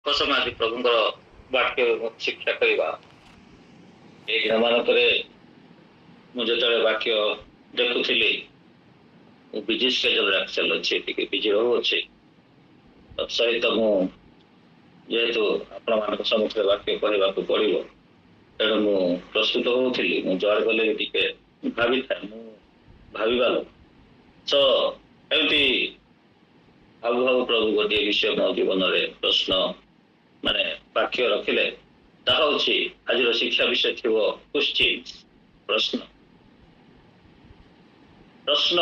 समाधि प्रभुଙ୍କର ବାକ୍ୟ ଶିକ୍ଷା କରିବା। ଏଇ ଦିନମାନଙ୍କରେ ମୁଁ ଯେତେବେଳେ ବାକ୍ୟ ଦେଖୁଥିଲି ମୁଁ ବିଜି ସ୍କେଜୁଲରେ ଆକ୍ଚୁଆଲି ଅଛି, ଟିକେ ବିଜି ରହୁଅଛି। ତତ୍ସହିତ ମୁଁ ଯେହେତୁ ଆପଣମାନଙ୍କ ସମ୍ମୁଖରେ ବାକ୍ୟ କହିବାକୁ ପଡ଼ିବ, ତେଣୁ ମୁଁ ପ୍ରସ୍ତୁତ ହେଉଥିଲି। ମୁଁ ଯୁଆଡ଼େ ଗଲେ ବି ଟିକେ ଭାବିଥାଏ, ମୁଁ ଭାବିବା ଲୋକ। ତ ଏମିତି ଭାବୁ ଭାବୁ ପ୍ରଭୁ ଗୋଟିଏ ବିଷୟ ମୋ ଜୀବନରେ ପ୍ରଶ୍ନ ମାନେ ବାକ୍ୟ ରଖିଲେ, ତାହା ହେଉଛି ଆଜିର ଶିକ୍ଷା ବିଷୟ ଥିବ କ୍ୱେଶ୍ଚିନ୍ସ, ପ୍ରଶ୍ନ। ପ୍ରଶ୍ନ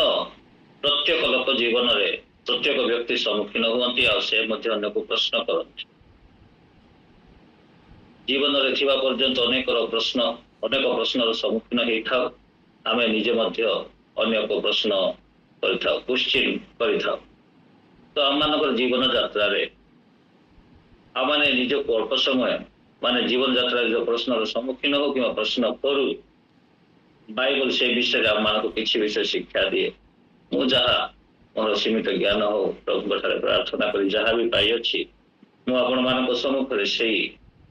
ପ୍ରତ୍ୟେକ ଲୋକ ଜୀବନରେ ପ୍ରତ୍ୟେକ ବ୍ୟକ୍ତି ସମ୍ମୁଖୀନ ହୁଅନ୍ତି, ଆଉ ସେ ମଧ୍ୟ ଅନ୍ୟକୁ ପ୍ରଶ୍ନ କରନ୍ତି। ଜୀବନରେ ଥିବା ପର୍ଯ୍ୟନ୍ତ ଅନେକ ପ୍ରଶ୍ନର ସମ୍ମୁଖୀନ ହେଇଥାଉ। ଆମେ ନିଜେ ମଧ୍ୟ ଅନେକ ପ୍ରଶ୍ନ କରିଥାଉ, କ୍ୱେଶ୍ଚିନ୍ କରିଥାଉ। ତ ଆମମାନଙ୍କର ଜୀବନ ଯାତ୍ରାରେ ଆମମାନେ ନିଜକୁ ଅଳ୍ପ ସମୟ ମାନେ ଜୀବନ ଯାତ୍ରାରେ ଯେଉଁ ପ୍ରଶ୍ନର ସମ୍ମୁଖୀନ ହଉ କିମ୍ବା ପ୍ରଶ୍ନ କରୁ, ବାଇବଲ ସେ ବିଷୟରେ ଆମମାନଙ୍କୁ କିଛି ବିଷୟ ଶିକ୍ଷା ଦିଏ। ମୁଁ ଯାହା ମୋର ସୀମିତ ଜ୍ଞାନ ହଉ ପ୍ରଭୁଙ୍କ ଠାରେ ପ୍ରାର୍ଥନା କରି ଯାହା ବି ପାଇଅଛି, ମୁଁ ଆପଣମାନଙ୍କ ସମ୍ମୁଖରେ ସେଇ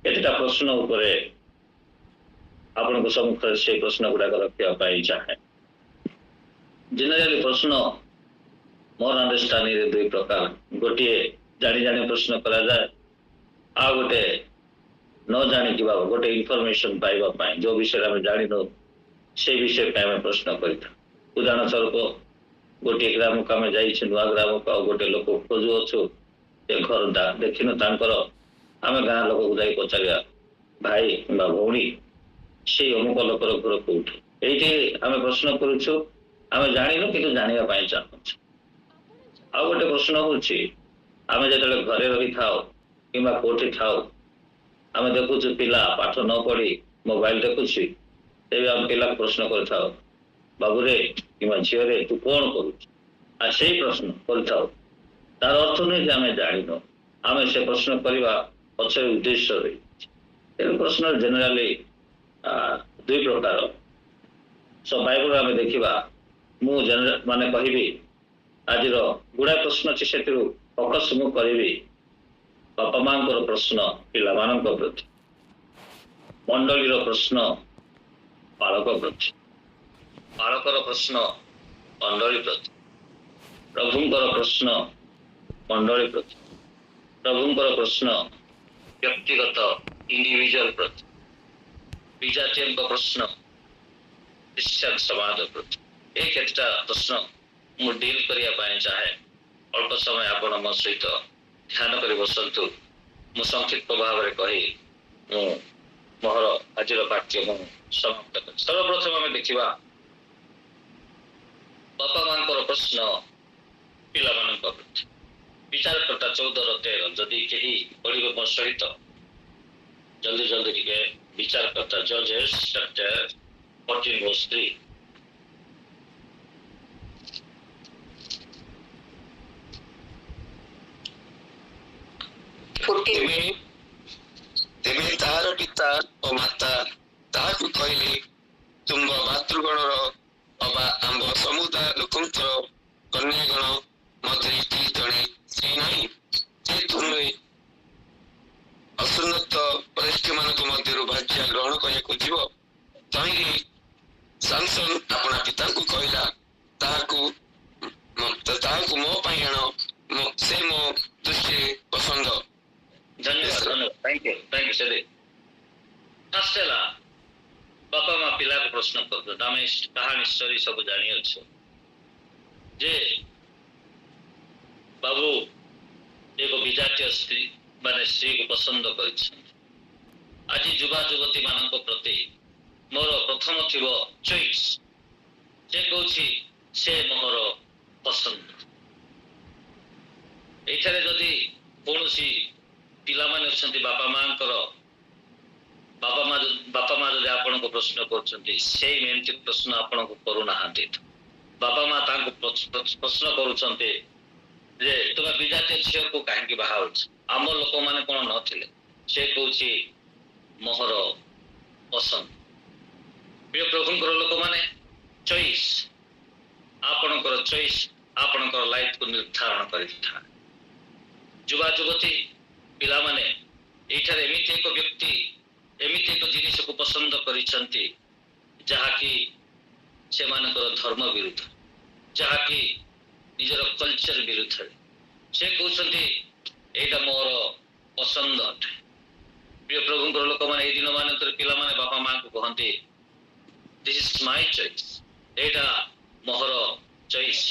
କେତେଟା ପ୍ରଶ୍ନ ଉପରେ ଆପଣଙ୍କ ସମ୍ମୁଖରେ ସେଇ ପ୍ରଶ୍ନ ଗୁଡ଼ାକ ରଖିବା ପାଇଁ ଚାହେଁ। ଜେନେରାଲି ପ୍ରଶ୍ନ ମୋର ଅଣ୍ଡରଷ୍ଟାଣ୍ଡିଂରେ ଦୁଇ ପ୍ରକାର। ଗୋଟିଏ ଜାଣି ଜାଣି ପ୍ରଶ୍ନ କରାଯାଏ, ଆଉ ଗୋଟେ ନ ଜାଣିକି ବା ଗୋଟେ ଇନଫର୍ମେସନ ପାଇବା ପାଇଁ, ଯେଉଁ ବିଷୟରେ ଆମେ ଜାଣିନୁ ସେ ବିଷୟ ପାଇଁ ଆମେ ପ୍ରଶ୍ନ କରିଥାଉ। ଉଦାହରଣ ସ୍ୱରୂପ ଗୋଟିଏ ଗ୍ରାମକୁ ଆମେ ଯାଇଛୁ, ନୂଆ ଗ୍ରାମକୁ, ଆଉ ଗୋଟେ ଲୋକ ଖୋଜୁଅଛୁ, ସେ ଘରଟା ଦେଖିନୁ ତାଙ୍କର। ଆମେ ଗାଁ ଲୋକକୁ ଯାଇ ପଚାରିବା, ଭାଇ କିମ୍ବା ଭଉଣୀ ସେଇ ଅମୁକ ଲୋକର ଘର କୋଉଠି? ଏଇଠି ଆମେ ପ୍ରଶ୍ନ କରୁଛୁ, ଆମେ ଜାଣିନୁ କିନ୍ତୁ ଜାଣିବା ପାଇଁ ଚାହୁଁଛୁ। ଆଉ ଗୋଟେ ପ୍ରଶ୍ନ ହେଉଛି, ଆମେ ଯେତେବେଳେ ଘରେ ରହିଥାଉ କିମ୍ବା କୋଉଠି ଥାଉ, ଆମେ ଦେଖୁଛୁ ପିଲା ପାଠ ନ ପଢ଼ି ମୋବାଇଲ ଦେଖୁଛି, ତେବେ ଆମେ ପିଲାକୁ ପ୍ରଶ୍ନ କରିଥାଉ, ବାବୁରେ କିମ୍ବା ଝିଅରେ ତୁ କ'ଣ କରୁଛୁ? ଆଉ ସେଇ ପ୍ରଶ୍ନ କରିଥାଉ। ତାର ଅର୍ଥ ନୁହେଁ ଯେ ଆମେ ଜାଣିନୁ, ଆମେ ସେ ପ୍ରଶ୍ନ କରିବା ପଛରେ ଉଦ୍ଦେଶ୍ୟ ରହିଛି। ତେଣୁ ପ୍ରଶ୍ନ ଜେନେରାଲି ଦୁଇ ପ୍ରକାର। ସୋ ବାଇବଲ ଆମେ ଦେଖିବା, ମୁଁ ମାନେ କହିବି ଆଜିର ଗୁଡ଼ାଏ ପ୍ରଶ୍ନ ଅଛି, ସେଥିରୁ ଫୋକସ୍ ମୁଁ କରିବି ବାପା ମାଙ୍କର ପ୍ରଶ୍ନ ପିଲାମାନଙ୍କ ପ୍ରତି, ମଣ୍ଡଳୀର ପ୍ରଶ୍ନ ବାଳକ ପ୍ରତି, ବାଳକର ପ୍ରଶ୍ନ ମଣ୍ଡଳୀ ପ୍ରତି, ପ୍ରଭୁଙ୍କର ପ୍ରଶ୍ନ ମଣ୍ଡଳୀ ପ୍ରତି, ପ୍ରଭୁଙ୍କର ପ୍ରଶ୍ନ ବ୍ୟକ୍ତିଗତ ଇଣ୍ଡିଭିଜୁଆଲ ପ୍ରତି, ବିଜାତୀୟଙ୍କ ପ୍ରଶ୍ନ ଖ୍ରୀଷ୍ଟିଆନ ସମାଜ ପ୍ରତି। ଏ କେତେଟା ପ୍ରଶ୍ନ ମୁଁ ଡିଲ୍ କରିବା ପାଇଁ ଚାହେଁ। ଅଳ୍ପ ସମୟ ଆପଣ ମୋ ସହିତ ଧ୍ୟାନ କରି ବସନ୍ତୁ। ମୁଁ ସଂକ୍ଷିପ୍ତ ଭାବରେ କହି ମୁଁ ମୋର ଆଜିର ବାକ୍ୟ ମୁଁ ସମାପ୍ତ କରେ। ସର୍ବପ୍ରଥମେ ଆମେ ଦେଖିବା ବାପା ମାଙ୍କର ପ୍ରଶ୍ନ ପିଲାମାନଙ୍କ ପ୍ରତି। ବିଚାରକର୍ତ୍ତା 14:13, ଯଦି କେହି ପଢ଼ିବ ମୋ ସହିତ ଜଲ୍ଦି ଜଲ୍ଦି ଟିକେ। ବିଚାରକର୍ତ୍ତା ଜଜେସ୍ ଚାପ୍ଟର 14:3। ତେବେ ତାହାର ପିତା ଓ ମାତା ତାହାକୁ କହିଲେ, ତୁମ୍ଭ ଭାତୃଗଣର ଅବା ଆମ୍ଭ ସମୁଦାୟ ଲୋକଙ୍କର କନ୍ୟାଗଣ ମଧ୍ୟରେ କି ଜଣେ ସ୍ତ୍ରୀ ନାହିଁ, ଯେ ତୁମେ ଅସୁନ୍ନତ ବୟସ୍କମାନଙ୍କ ମଧ୍ୟରୁ ଭାର୍ଯ୍ୟା ଗ୍ରହଣ କରିବାକୁ ଯିବ? ତହିଁରେ ସାମସନ୍ ଆପଣା ପିତାଙ୍କୁ କହିଲା, ତାହାକୁ ମୋ ପାଇଁ ଆଣ, ସେ ମୋ ଦୃଷ୍ଟିରେ ପସନ୍ଦ। ଧନ୍ୟବାଦ। ଥ୍ୟାଙ୍କ ୟୁ ସେଠି। ଫାଷ୍ଟ ହେଲା ବାପା ମା ପିଲାକୁ ପ୍ରଶ୍ନ କରୁଛନ୍ତି। ଆମେ କାହାଣୀ ଷ୍ଟୋରି ସବୁ ଜାଣିଅଛୁ ଯେ ବାବୁ ଏକ ବିଜାତୀୟ ସ୍ତ୍ରୀ ମାନେ ସ୍ତ୍ରୀକୁ ପସନ୍ଦ କରିଛନ୍ତି। ଆଜି ଯୁବା ଯୁବତୀ ମାନଙ୍କ ପ୍ରତି ମୋର ପ୍ରଥମ ଥିବ ଚଏସ୍। ସେ କହୁଛି ସେ ମୋର ପସନ୍ଦ। ଏଇଠାରେ ଯଦି କୌଣସି ପିଲାମାନେ ଅଛନ୍ତି, ବାପା ମା ଯଦି ଆପଣଙ୍କୁ ପ୍ରଶ୍ନ କରୁଛନ୍ତି, ସେଇ ଏମିତି ପ୍ରଶ୍ନ ଆପଣଙ୍କୁ କରୁନାହାନ୍ତି। ବାପା ମା ତାଙ୍କୁ ପ୍ରଶ୍ନ କରୁଛନ୍ତି ଯେ ତୁମେ ବିଜାତୀୟ ଝିଅକୁ କାହିଁକି ବାହା ହଉଛ? ଆମ ଲୋକମାନେ କ'ଣ ନଥିଲେ? ସେ କହୁଛି ମୋର ପସନ୍ଦ। ପ୍ରିୟ ପ୍ରଭୁଙ୍କର ଲୋକମାନେ, ଚଏସ୍, ଆପଣଙ୍କର ଚଏସ୍ ଆପଣଙ୍କର ଲାଇଫକୁ ନିର୍ଦ୍ଧାରଣ କରିଥାଏ। ଯୁବା ଯୁବତୀ ପିଲାମାନେ ଏଇଠାରେ ଏମିତି ଏକ ବ୍ୟକ୍ତି ଏମିତି ଏକ ଜିନିଷକୁ ପସନ୍ଦ କରିଛନ୍ତି ଯାହାକି ସେମାନଙ୍କର ଧର୍ମ ବିରୁଦ୍ଧ, ଯାହାକି ନିଜର କଲଚର ବିରୁଦ୍ଧରେ। ସେ କହୁଛନ୍ତି ଏଇଟା ମୋର ପସନ୍ଦ ଅଟେ। ପ୍ରିୟ ପ୍ରଭୁଙ୍କର ଲୋକମାନେ ଏଇ ଦିନ ମାନଙ୍କରେ ପିଲାମାନେ ବାପା ମାଙ୍କୁ କହନ୍ତି ଦିସ୍ ଇଜ ମାଇ ଚଏସ୍, ଏଇଟା ମୋର ଚଏସ୍।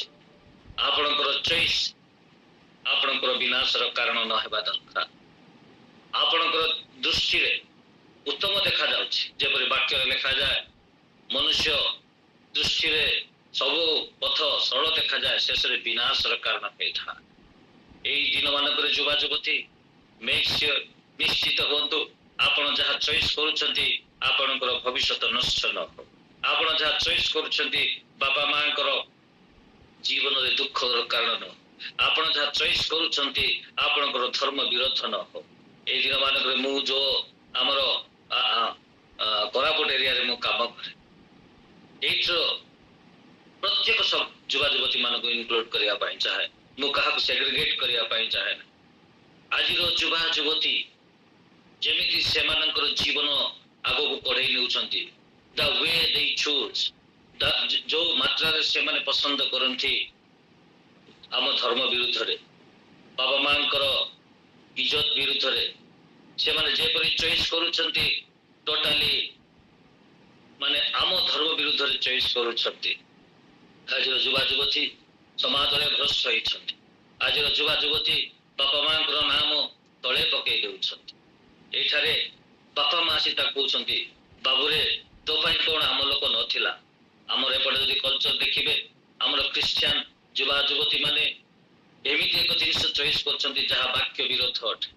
ଆପଣଙ୍କର ଚଏସ୍ ଆପଣଙ୍କର ବିନାଶର କାରଣ ନ ହେବା ଦରକାର। ଆପଣଙ୍କର ଦୃଷ୍ଟିରେ ଉତ୍ତମ ଦେଖାଯାଉଛି, ଯେପରି ବାକ୍ୟରେ ଲେଖାଯାଏ ମନୁଷ୍ୟ ଦୃଷ୍ଟିରେ ସବୁ ପଥ ସରଳ ଦେଖାଯାଏ, ଶେଷରେ ବିନାଶର କାରଣ ହେଇଥାଏ। ଏଇ ଦିନ ମାନଙ୍କରେ ଯୁବା ଯୁବତୀ ମେକ୍ ସିଓର, ନିଶ୍ଚିତ ହୁଅନ୍ତୁ ଆପଣ ଯାହା ଚଏସ୍ କରୁଛନ୍ତି ଆପଣଙ୍କର ଭବିଷ୍ୟତ ନଷ୍ଟ ନ ହଉ। ଆପଣ ଯାହା ଚଏସ୍ କରୁଛନ୍ତି ବାପା ମାଙ୍କର ଜୀବନରେ ଦୁଃଖର କାରଣ ନ ହଉ। ଆପଣ ଯାହା ଚଏସ୍ କରୁଛନ୍ତି ଆପଣଙ୍କର ଧର୍ମ ବିରୋଧ ନ ହଉ। ଏଇ ଦିନ ମାନଙ୍କରେ ମୁଁ ଯୋଉ ଆମର କୋରାପୁଟ ଏରିଆରେ ମୁଁ କାମ କରେ, ଏଇଠିର ପ୍ରତ୍ୟେକ ଯୁବା ଯୁବତୀ ମାନଙ୍କୁ ଇନକ୍ଲୁଡ କରିବା ପାଇଁ ଚାହେଁ, ମୁଁ କାହାକୁ ସେଗ୍ରିଗେଟ କରିବା ପାଇଁ ଚାହେଁ ନା। ଆଜିର ଯୁବା ଯୁବତୀ ଯେମିତି ସେମାନଙ୍କର ଜୀବନ ଆଗକୁ କଢେଇ ନେଉଛନ୍ତି, ଦ ୱେ ଦେ ଚୁଜ୍, ଯୋଉ ମାତ୍ରାରେ ସେମାନେ ପସନ୍ଦ କରନ୍ତି ଆମ ଧର୍ମ ବିରୁଦ୍ଧରେ, ବାବା ମାଙ୍କର ଇଜ୍ଜତ ବିରୁଦ୍ଧରେ ସେମାନେ ଯେପରି ଚଏସ୍ କରୁଛନ୍ତି, ଟୋଟାଲି ମାନେ ଆମ ଧର୍ମ ବିରୁଦ୍ଧରେ ଚଏସ୍ କରୁଛନ୍ତି। ଆଜିର ଯୁବା ଯୁବତୀ ସମାଜରେ ଭ୍ରଷ୍ଟ ହୋଇଛନ୍ତି। ଆଜିର ଯୁବା ଯୁବତୀ ବାପା ମାଙ୍କର ନାମ ତଳେ ପକେଇ ଦେଉଛନ୍ତି। ଏଇଠାରେ ବାପା ମା ଆସି ତାକୁ କହୁଛନ୍ତି ବାବୁରେ ତୋ ପାଇଁ କଣ ଆମ ଲୋକ ନଥିଲା। ଆମର ଏପଟେ ଯଦି କଲଚର ଦେଖିବେ, ଆମର ଖ୍ରୀଷ୍ଟିଆନ ଯୁବା ଯୁବତୀ ମାନେ ଏମିତି ଏକ ଜିନିଷ ଚଏସ୍ କରୁଛନ୍ତି ଯାହା ବାକ୍ୟ ବିରୋଧ ଅଟେ।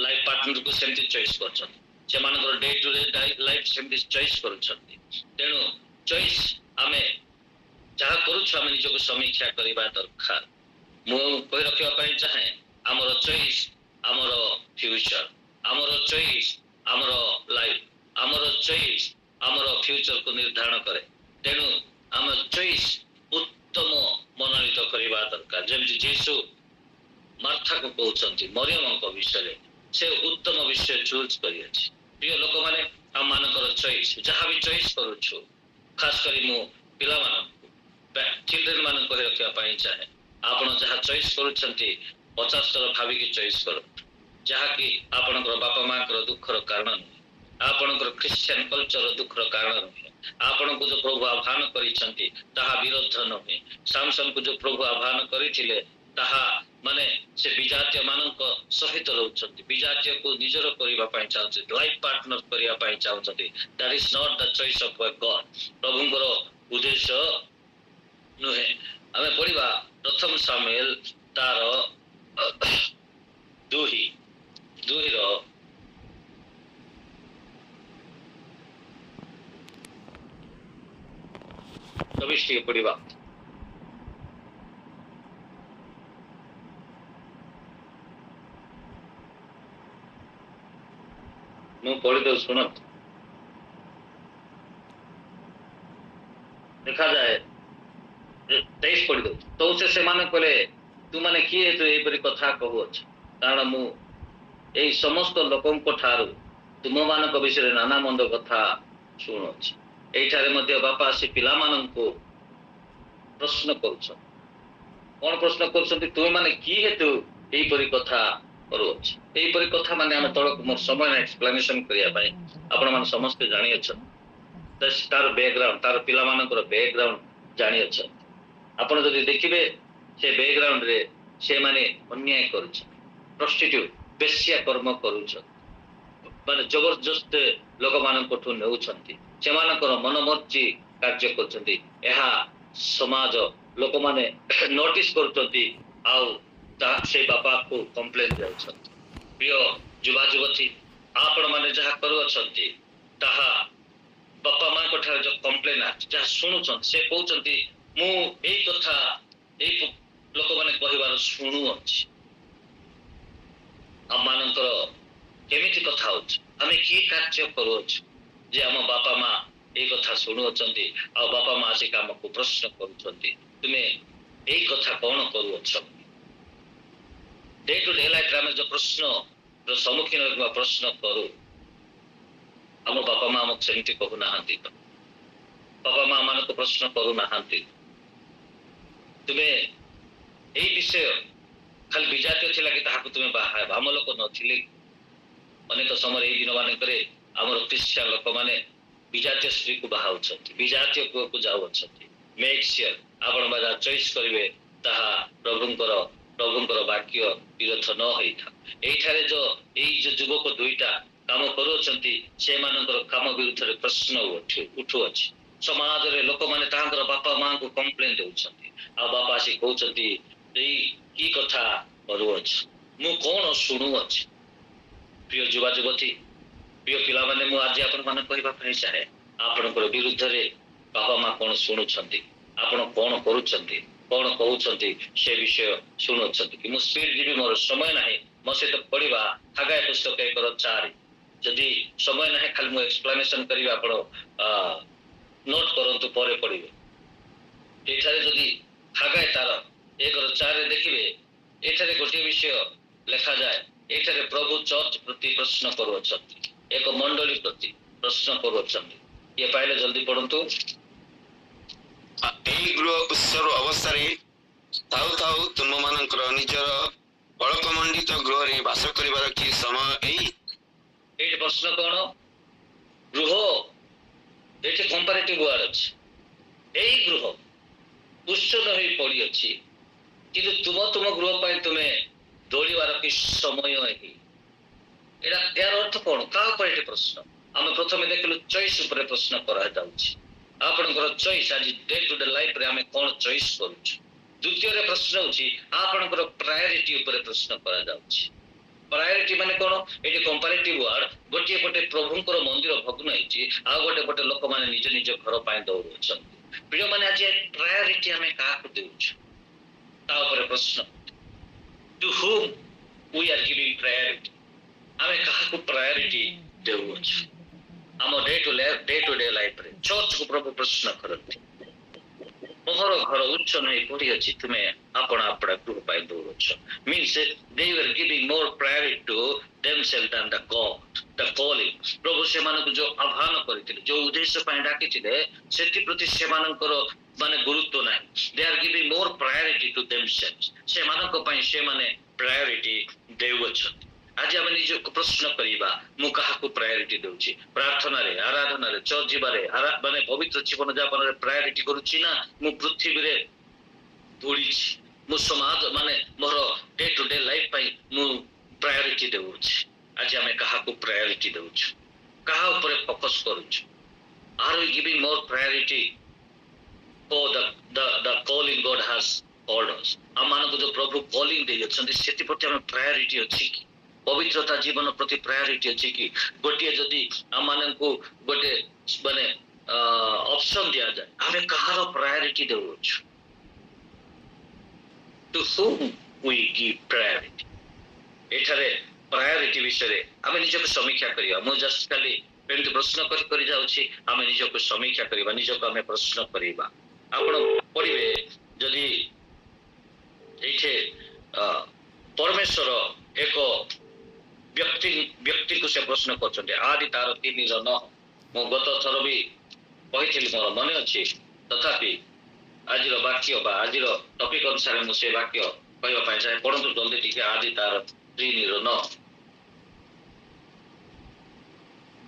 ଲାଇଫ ପାର୍ଟନରକୁ ସେମିତି ଚଏସ୍ କରୁଛନ୍ତି, ସେମାନଙ୍କର ଡେ ଟୁ ଡେ ଲାଇଫ ସେମିତି ଚଏସ୍ କରୁଛନ୍ତି। ତେଣୁ ଚଏସ୍ ଆମେ ଯାହା କରୁଛୁ ଆମେ ନିଜକୁ ସମୀକ୍ଷା କରିବା ଦରକାର। ମୁଁ କହି ରଖିବା ପାଇଁ ଚାହେଁ ଆମର ଚଏସ୍ ଆମର ଫ୍ୟୁଚର, ଆମର ଚଏସ୍ ଆମର ଲାଇଫ, ଆମର ଚଏସ୍ ଆମର ଫ୍ୟୁଚରକୁ ନିର୍ଦ୍ଧାରଣ କରେ। ତେଣୁ ଆମ ଚଏସ୍ ଉତ୍ତମ ମନୋନୀତ କରିବା ଦରକାର। ଯେମିତି ଯୀଶୁ ମାର୍ଥାକୁ କହୁଛନ୍ତି ମରିୟମଙ୍କ ବିଷୟରେ, ସେ ଉତ୍ତମ ବିଷୟ ଚୁଜ୍ କରିଅଛି। ପ୍ରିୟ ଲୋକମାନେ, ଆମ ମାନଙ୍କର ଚଏସ୍ ଯାହା ବି ଚଏସ୍ କରୁଛୁ, ଖାସ କରି ମୁଁ ପିଲାମାନଙ୍କୁ ଚିଲଡ୍ରେନ ମାନଙ୍କୁ କହି ରଖିବା ପାଇଁ ଚାହେଁ, ଆପଣ ଯାହା ଚଏସ୍ କରୁଛନ୍ତି 50 ଥର ଭାବିକି ଚଏସ୍ କରନ୍ତୁ, ଯାହାକି ଆପଣଙ୍କର ବାପା ମାଙ୍କର ଦୁଃଖର କାରଣ ନୁହେଁ, ଆପଣଙ୍କର ଖ୍ରୀଷ୍ଟିଆନ କଲଚର ଦୁଃଖର କାରଣ ନୁହେଁ। ଆପଣଙ୍କୁ ଯୋଉ ପ୍ରଭୁ ଆହ୍ୱାନ କରିଛନ୍ତି ତାହା ବିରୋଧ ନୁହେଁ। ସାମସନକୁ ଯୋଉ ପ୍ରଭୁ ଆହ୍ୱାନ କରିଥିଲେ ତାହା ମାନେ ସେ ବିଜାତୀୟ ମାନଙ୍କ ସହିତ ରହୁଛନ୍ତି, ବିଜାତୀୟକୁ ନିଜର କରିବା ପାଇଁ ଚାହୁଁଛନ୍ତି, ଲାଇଫ ପାର୍ଟନର କରିବା ପାଇଁ ଚାହୁଁଛନ୍ତି। That is not the choice of God. ପ୍ରଭୁଙ୍କର ଉଦ୍ଦେଶ୍ୟ ନୁହେଁ। ଆମେ ପଢିବା ପ୍ରଥମ ସାମୁଏଲ ତାର 2ର 24 ଟିକେ ପଢିବା। ମୁଁ ପଢିଦେଉ ଶୁଣନ୍ତୁ। ଦେଖାଯାଏ 23 ପଢିଦେଉ। ତ ସେ ସେମାନେ କହିଲେ ତୁମାନେ କିଏ ତୁ ଏହିପରି କଥା କହୁଅଛ, କାରଣ ମୁଁ ଏଇ ସମସ୍ତ ଲୋକଙ୍କ ଠାରୁ ତୁମମାନଙ୍କ ବିଷୟରେ ନାନା ମନ୍ଦ କଥା ଶୁଣୁଅଛି। ଏଇଠାରେ ମଧ୍ୟ ବାପା ଆସି ପିଲାମାନଙ୍କୁ ପ୍ରଶ୍ନ କରୁଛନ୍ତି। କଣ ପ୍ରଶ୍ନ କରୁଛନ୍ତି? ତୁମେମାନେ କି ହେତୁ ଏହିପରି କଥା କରୁଅଛ। ଏହିପରି କଥା ମାନେ ଆମେ ତଳକୁ ମୋର ସମୟ ନାହିଁ ଏକ୍ସପ୍ଲାନେସନ କରିବା ପାଇଁ, ଆପଣମାନେ ସମସ୍ତେ ଜାଣିଅଛନ୍ତି ତାର ବ୍ୟାକଗ୍ରାଉଣ୍ଡ, ତାର ପିଲାମାନଙ୍କର ବ୍ୟାକଗ୍ରାଉଣ୍ଡ ଜାଣିଅଛନ୍ତି। ଆପଣ ଯଦି ଦେଖିବେ ସେ ବ୍ୟାକଗ୍ରାଉଣ୍ଡରେ ସେମାନେ ଅନ୍ୟାୟ କରୁଛନ୍ତି, ପ୍ରଷ୍ଟିଟ୍ୟୁଟ ବେଶ୍ୟା କର୍ମ କରୁଛନ୍ତି, ମାନେ ଜବରଦସ୍ତ ଲୋକମାନଙ୍କଠୁ ନେଉଛନ୍ତି, ସେମାନଙ୍କର ମନମର୍ଜି କାର୍ଯ୍ୟ କରୁଛନ୍ତି। ଏହା ସମାଜ ଲୋକମାନେ ନୋଟିସ କରୁଛନ୍ତି, ଆଉ ସେ ବାପାକୁ କମ୍ପ୍ଲେନ ଯାଉଛନ୍ତି। ପ୍ରିୟ ଯୁବା ଯୁବତୀ, ଆପଣ ମାନେ ଯାହା କରୁଅଛନ୍ତି ତାହା ବାପା ମାଙ୍କ ଠାରୁ ଯୋଉ କମ୍ପ୍ଲେନ ଆସୁଛି, ଯାହା ଶୁଣୁଛନ୍ତି, ସେ କହୁଛନ୍ତି ମୁଁ ଏଇ କଥା ଏଇ ଲୋକମାନେ କହିବାର ଶୁଣୁଅଛି। ଆମମାନଙ୍କର କେମିତି କଥା ହଉଛି, ଆମେ କି କାର୍ଯ୍ୟ କରୁଅଛୁ ଯେ ଆମ ବାପା ମା ଏଇ କଥା ଶୁଣୁଅଛନ୍ତି, ଆଉ ବାପା ମା ଆସିକି ଆମକୁ ପ୍ରଶ୍ନ କରୁଛନ୍ତି ତୁମେ ଏଇ କଥା କଣ କରୁଅଛ। ଡେ ଟୁ ଡେ ଲାଇଫରେ ଆମେ ଯୋଉ ପ୍ରଶ୍ନ ସମ୍ମୁଖୀନ ହେବା ପ୍ରଶ୍ନ କରୁ ଆମ ବାପା ମା ଆମକୁ ସେମିତି କହୁନାହାନ୍ତି ତ ବାପା ମା ମାନଙ୍କୁ ପ୍ରଶ୍ନ କରୁନାହାନ୍ତି ତୁମେ ଏଇ ବିଷୟ ଖାଲି ବିଜାତୀୟ ଥିଲା କି ତାହାକୁ ତୁମେ ବାହା ହେବ ଆମ ଲୋକ ନଥିଲେ ଅନେକ ସମୟରେ ଏଇ ଦିନ ମାନଙ୍କରେ ଆମର ଖ୍ରୀଷ୍ଟିଆନ ଲୋକମାନେ ବିଜାତୀୟ ସ୍ତ୍ରୀକୁ ବାହା ହେଉଛନ୍ତି ବିଜାତୀୟ ପୁଅକୁ ଯାଉଅଛନ୍ତି ମେକ୍ ସିଓର ଆପଣ ଯାହା ଚଏସ୍ କରିବେ ତାହା ପ୍ରଭୁଙ୍କର ବାକ୍ୟ ବିରୋଧ ନ ହେଇଥାଉ ଏଇଠାରେ ଏଇ ଯୋଉ ଯୁବକ ଦୁଇଟା କାମ କରୁଅଛନ୍ତି ସେମାନଙ୍କର କାମ ବିରୁଦ୍ଧରେ ପ୍ରଶ୍ନ ଉଠୁଅଛି ସମାଜରେ ଲୋକମାନେ ତାଙ୍କର ବାପା ମାଙ୍କୁ କମ୍ପ୍ଲେନ ଦେଉଛନ୍ତି ଆଉ ବାପା ଆସି କହୁଛନ୍ତି ଏଇ କି କଥା କରୁଅଛି ମୁଁ କଣ ଶୁଣୁଅଛି ପ୍ରିୟ ଯୁବା ଯୁବତୀ ପ୍ରିୟ ପିଲାମାନେ ମୁଁ ଆଜି ଆପଣମାନଙ୍କୁ କହିବା ପାଇଁ ଚାହେଁ ଆପଣଙ୍କର ବିରୁଦ୍ଧରେ ବାପା ମା କଣ ଶୁଣୁଛନ୍ତି ଆପଣ କଣ କରୁଛନ୍ତି କଣ କହୁଛନ୍ତି ସେ ବିଷୟ ଶୁଣୁଛନ୍ତି କି ମୁଁ ସ୍ପିଡ ଯିବି ମୋର ସମୟ ନାହିଁ ମୋ ସହିତ ପଢିବା ହାଗାୟ ପୁସ୍ତକ 1:4 ଯଦି ସମୟ ନାହିଁ ଖାଲି ମୁଁ ଏକ୍ସପ୍ଲାନେସନ କରିବି ଆପଣ ନୋଟ କରନ୍ତୁ ପରେ ପଢିବେ ଏଠାରେ ଯଦି ହାଗାୟ ତାର 1:4 ଦେଖିବେ ଏଠାରେ ଗୋଟିଏ ବିଷୟ ଲେଖାଯାଏ ଏଠାରେ ପ୍ରଭୁ ଚର୍ଚ୍ଚ ପ୍ରତି ପ୍ରଶ୍ନ କରୁଅଛନ୍ତି ଏକ ମଣ୍ଡଳୀ ପ୍ରତି ପ୍ରଶ୍ନ କରୁଅଛନ୍ତି ଇଏ ପାଇଲେ ଜଲ୍ଦି ପଢନ୍ତୁ ଏହି ଗୃହ ଉତ୍ସବ ଅବସ୍ଥାରେ ଥାଉ ଥାଉ ତୁମମାନଙ୍କର ନିଜର ଅଳକମଣ୍ଡିତ ଗୃହରେ ବାସ କରିବାର କି ସମୟ ଏଇଠି ପ୍ରଶ୍ନ କଣ ଗୃହ ଏଠି କମ୍ପାରେଟିଭ ୱାର୍ଡ ଅଛି ଏଇ ଗୃହ ଉତ୍ସବ ହୋଇ ପଡିଅଛି କିନ୍ତୁ ତୁମ ଗୃହ ପାଇଁ ତୁମେ ଦୌଡ଼ିବାର କି ସମୟ ଏହାର ଅର୍ଥ କଣ କାହା ଉପରେ ଏଠି ପ୍ରଶ୍ନ ଆମେ ପ୍ରଥମେ ଦେଖିଲୁ ଚଏସ୍ ଉପରେ ପ୍ରଶ୍ନ କରାଯାଉଛି ଆପଣଙ୍କର ଚଏସ୍ ଆଜି ଡେ ଟୁ ଡେ ଲାଇଫରେ ଆମେ କଣ ଚଏସ୍ କରୁଛୁ ଦ୍ୱିତୀୟରେ ପ୍ରଶ୍ନ ହଉଛି ଆପଣଙ୍କର ପ୍ରାୟୋରିଟି ଉପରେ ପ୍ରଶ୍ନ କରାଯାଉଛି ପ୍ରାୟୋରିଟି ମାନେ କଣ ଏଠି କମ୍ପାରେଟିଭ ୱାର୍ଡ ଗୋଟିଏ ପଟେ ପ୍ରଭୁଙ୍କର ମନ୍ଦିର ଭଗ୍ନ ହେଇଛି ଆଉ ଗୋଟେ ପଟେ ଲୋକମାନେ ନିଜ ନିଜ ଘର ପାଇଁ ଦୌଡୁଅଛନ୍ତି ପ୍ରିୟମାନେ ଆଜି ପ୍ରାୟୋରିଟି ଆମେ କାହାକୁ ଦେଉଛୁ ତା ଉପରେ ପ୍ରଶ୍ନ to whom we are giving priority ଆମେ କାହାକୁ ପ୍ରାୟୋରିଟି ଦେଉଅଛୁ ଆମ ଡେ ଟୁ ଡେ ଲାଇଫରେ ଚର୍ଚ୍ଚକୁ ପ୍ରଭୁ ପ୍ରଶ୍ନ କରନ୍ତି ମୋହର ଘର ଉଚ୍ଚ ନେଇ ପଡିଅଛି ତୁମେ ଆପଣା ଗୃହ ପାଇଁ ଦୌଡୁଛ means they were giving more priority to themselves than the God, the calling ପ୍ରଭୁ ସେମାନଙ୍କୁ ଯୋଉ ଆହ୍ୱାନ କରିଥିଲେ ଯୋଉ ଉଦ୍ଦେଶ୍ୟ ପାଇଁ ଡାକିଥିଲେ ସେଥିପ୍ରତି ସେମାନଙ୍କର ଗୁରୁତ୍ୱ ନାହିଁ they are giving more priority to themselves ସେମାନଙ୍କ ପାଇଁ ସେମାନେ ପ୍ରାୟୋରିଟି ଦେଉଅଛନ୍ତି ଆଜି ଆମେ ନିଜକୁ ପ୍ରଶ୍ନ କରିବା ମୁଁ କାହାକୁ ପ୍ରାୟୋରିଟି ଦେଉଛି ପ୍ରାର୍ଥନାରେ ଆରାଧନାରେ ଚର୍ଚ୍ଚ ଯିବାରେ ପବିତ୍ର ଜୀବନ ଯାପନରେ ପ୍ରାୟୋରିଟି କରୁଛି ନା ମୁଁ ପୃଥିବୀରେ ଦୌଡ଼ିଛି ମୁଁ ସମାଜ ମୋର ଡେ ଟୁ ଡେ ଲାଇଫ ପାଇଁ ମୁଁ ପ୍ରାୟୋରିଟି ଦେଉଛି ଆଜି ଆମେ କାହାକୁ ପ୍ରାୟୋରିଟି ଦେଉଛୁ କାହା ଉପରେ ଫୋକସ କରୁଛୁ are you giving more priority for the calling God has called us ଆମମାନଙ୍କୁ ଯୋଉ ପ୍ରଭୁ କଲିଂ ଦେଇଅଛନ୍ତି ସେଥିପ୍ରତି ଆମେ ପ୍ରାୟୋରିଟି ଅଛି କି ପବିତ୍ରତା ଜୀବନ ପ୍ରତି ପ୍ରାୟୋରିଟି ଅଛି କି ଗୋଟିଏ ଯଦି ଆମମାନଙ୍କୁ ଗୋଟେ ଅପସନ ଦିଆଯାଏ ଆମେ କାହାର ପ୍ରାୟୋରିଟି ଦେଉଛୁ to whom we give priority ଏଠାରେ ପ୍ରାୟୋରିଟି ବିଷୟରେ ଆମେ ନିଜକୁ ସମୀକ୍ଷା କରିବା ମୁଁ ଜଷ୍ଟ ଖାଲି ଏମିତି ପ୍ରଶ୍ନ କରି ଯାଉଛି ଆମେ ନିଜକୁ ସମୀକ୍ଷା କରିବା ନିଜକୁ ଆମେ ପ୍ରଶ୍ନ କରିବା ଆପଣ ପଢିବେ ଯଦି ଏଇଠି ପରମେଶ୍ୱର ଏକ ବ୍ୟକ୍ତିକୁ ସେ ପ୍ରଶ୍ନ କରୁଛନ୍ତି ଆଦି ତାର 3 ମୁଁ ଗତ ଥର ବି କହିଥିଲି ମୋର ମନେ ଅଛି ତଥାପି ଆଜିର ବାକ୍ୟ ବା ଆଜିର ଟପିକ ଅନୁସାରେ ମୁଁ ସେ ବାକ୍ୟ କହିବା ପାଇଁ ଚାହେଁ ପଢନ୍ତୁ ଜଲ୍ଦି ଟିକେ ଆଦି ତାର 3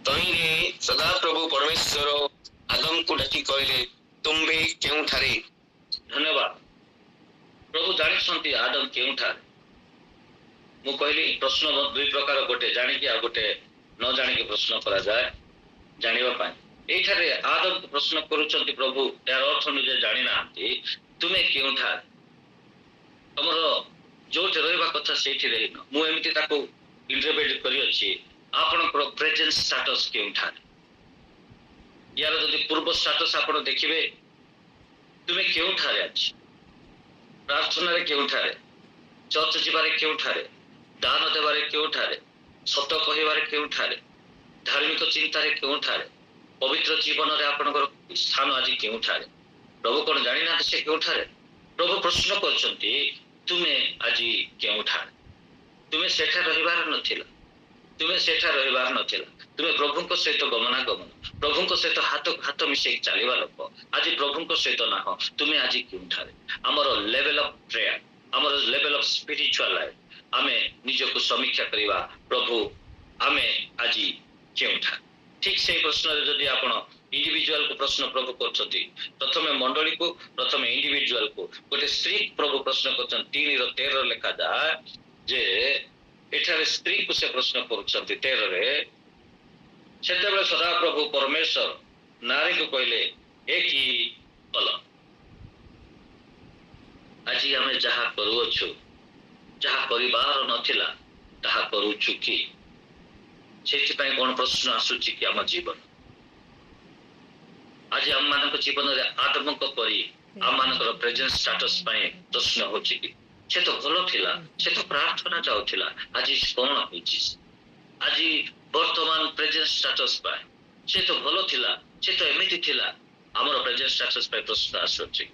ତହିଁରେ ସଦାପ୍ରଭୁ ପରମେଶ୍ୱର ଆଦମକୁ ଡାକି କହିଲେ ତୁମ୍ଭେ କେଉଁଠାରେ ଧନ୍ୟବାଦ ପ୍ରଭୁ ଜାଣିଛନ୍ତି ଆଦମ କେଉଁଠାରେ ମୁଁ କହିଲି ପ୍ରଶ୍ନ 2 ପ୍ରକାର ଗୋଟେ ଜାଣିକି ଆଉ ଗୋଟେ ନ ଜାଣିକି ପ୍ରଶ୍ନ କରାଯାଏ ଜାଣିବା ପାଇଁ ଏଇଠାରେ ଆଦମକୁ ପ୍ରଶ୍ନ କରୁଛନ୍ତି ପ୍ରଭୁ ଏହାର ଅର୍ଥ ନିଜେ ଜାଣିନାହାନ୍ତି ତୁମେ କେଉଁଠାରେ ତମର ଯୋଉଠି ରହିବା କଥା ସେଇଠି ରହିନ ମୁଁ ଏମିତି ତାକୁ ଇଣ୍ଟରପ୍ରେଟ କରିଅଛି ଆପଣଙ୍କର ପ୍ରେଜେନ୍ସ ଷ୍ଟାଟସ କେଉଁଠାରେ ୟାର ଯଦି ପୂର୍ବ ଷ୍ଟାଟସ ଆପଣ ଦେଖିବେ ତୁମେ କେଉଁଠାରେ ଅଛି ପ୍ରାର୍ଥନାରେ କେଉଁଠାରେ ଚର୍ଚ୍ଚ ଯିବାରେ କେଉଁଠାରେ ଦାନ ଦେବାରେ କେଉଁଠାରେ ସତ କହିବାରେ କେଉଁଠାରେ ଧାର୍ମିକ ଚିନ୍ତାରେ କେଉଁଠାରେ ପବିତ୍ର ଜୀବନରେ ଆପଣଙ୍କର ସ୍ଥାନ ଆଜି କେଉଁଠାରେ ପ୍ରଭୁ କଣ ଜାଣିନାହାନ୍ତି ସେ କେଉଁଠାରେ ପ୍ରଭୁ ପ୍ରଶ୍ନ କରୁଛନ୍ତି ତୁମେ ଆଜି କେଉଁଠାରେ ତୁମେ ସେଠାରେ ରହିବାର ନଥିଲା ତୁମେ ସେଠା ରହିବାର ନଥିଲା। ତୁମେ ପ୍ରଭୁଙ୍କ ସହିତ ଗମନାଗମନ, ପ୍ରଭୁଙ୍କ ସହିତ ହାତ ମିଶେଇ ଚାଲିବା ଲୋକ। ଆଜି ପ୍ରଭୁଙ୍କ ସହିତ ନାହ, ତୁମେ ଆଜି କେଉଁଠାରେ? ଆମର ଲେଭେଲ ଅଫ୍ ପ୍ରେୟାର, ଆମର ଲେଭେଲ ଅଫ୍ ସ୍ପିରିଚୁଆଲ ଲାଇଫ, ଆମେ ନିଜକୁ ସମୀକ୍ଷା କରିବା। ପ୍ରଭୁ ଆମେ ଆଜି କେଉଁଠାରେ? ଠିକ ସେଇ ପ୍ରଶ୍ନରେ ଯଦି ଆପଣ ଇଣ୍ଡିଭିଜୁଆଲକୁ ପ୍ରଶ୍ନ ପ୍ରଭୁ କରୁଛନ୍ତି, ପ୍ରଥମେ ମଣ୍ଡଳୀକୁ, ପ୍ରଥମେ ଇଣ୍ଡିଭିଜୁଆଲକୁ। ଗୋଟେ ସ୍ତ୍ରୀ ପ୍ରଭୁ ପ୍ରଶ୍ନ କରୁଛନ୍ତି 3:13 ଲେଖାଯାଏ ଯେ ଏଠାରେ ସ୍ତ୍ରୀକୁ ସେ ପ୍ରଶ୍ନ କରୁଛନ୍ତି 13ରେ। ସେତେବେଳେ ସଦାପ୍ରଭୁ ପରମେଶ୍ୱର ନାରୀକୁ କହିଲେ, ଏ କି କଲ? ଆଜି ଆମେ ଯାହା କରୁଅଛୁ, ଯାହା କରିବାର ନଥିଲା ତାହା କରୁଛୁ କି? ସେଥିପାଇଁ କଣ ପ୍ରଶ୍ନ ଆସୁଛି କି ଆମ ଜୀବନ? ଆଜି ଆମମାନଙ୍କ ଜୀବନରେ ଆଦମଙ୍କ ପରି ଆମମାନଙ୍କର ପ୍ରେଜେନ୍ସ ଷ୍ଟାଟସ ପାଇଁ ପ୍ରଶ୍ନ ହଉଛି କି? ସେ ତ ଭଲ ଥିଲା, ସେ ତ ପ୍ରାର୍ଥନା ଯାଉଥିଲା, ଆଜି କଣ ହେଇଛି? ଆଜି ବର୍ତ୍ତମାନ ପ୍ରେଜେନ୍ସ ଷ୍ଟାଟସ ପାଇଁ ସେ ତ ଭଲ ଥିଲା, ସେ ତ ଏମିତି ଥିଲା, ଆମର ପ୍ରେଜେନ୍ସ ଷ୍ଟାଟସ ପାଇଁ ପ୍ରଶ୍ନ ଆସୁଛି।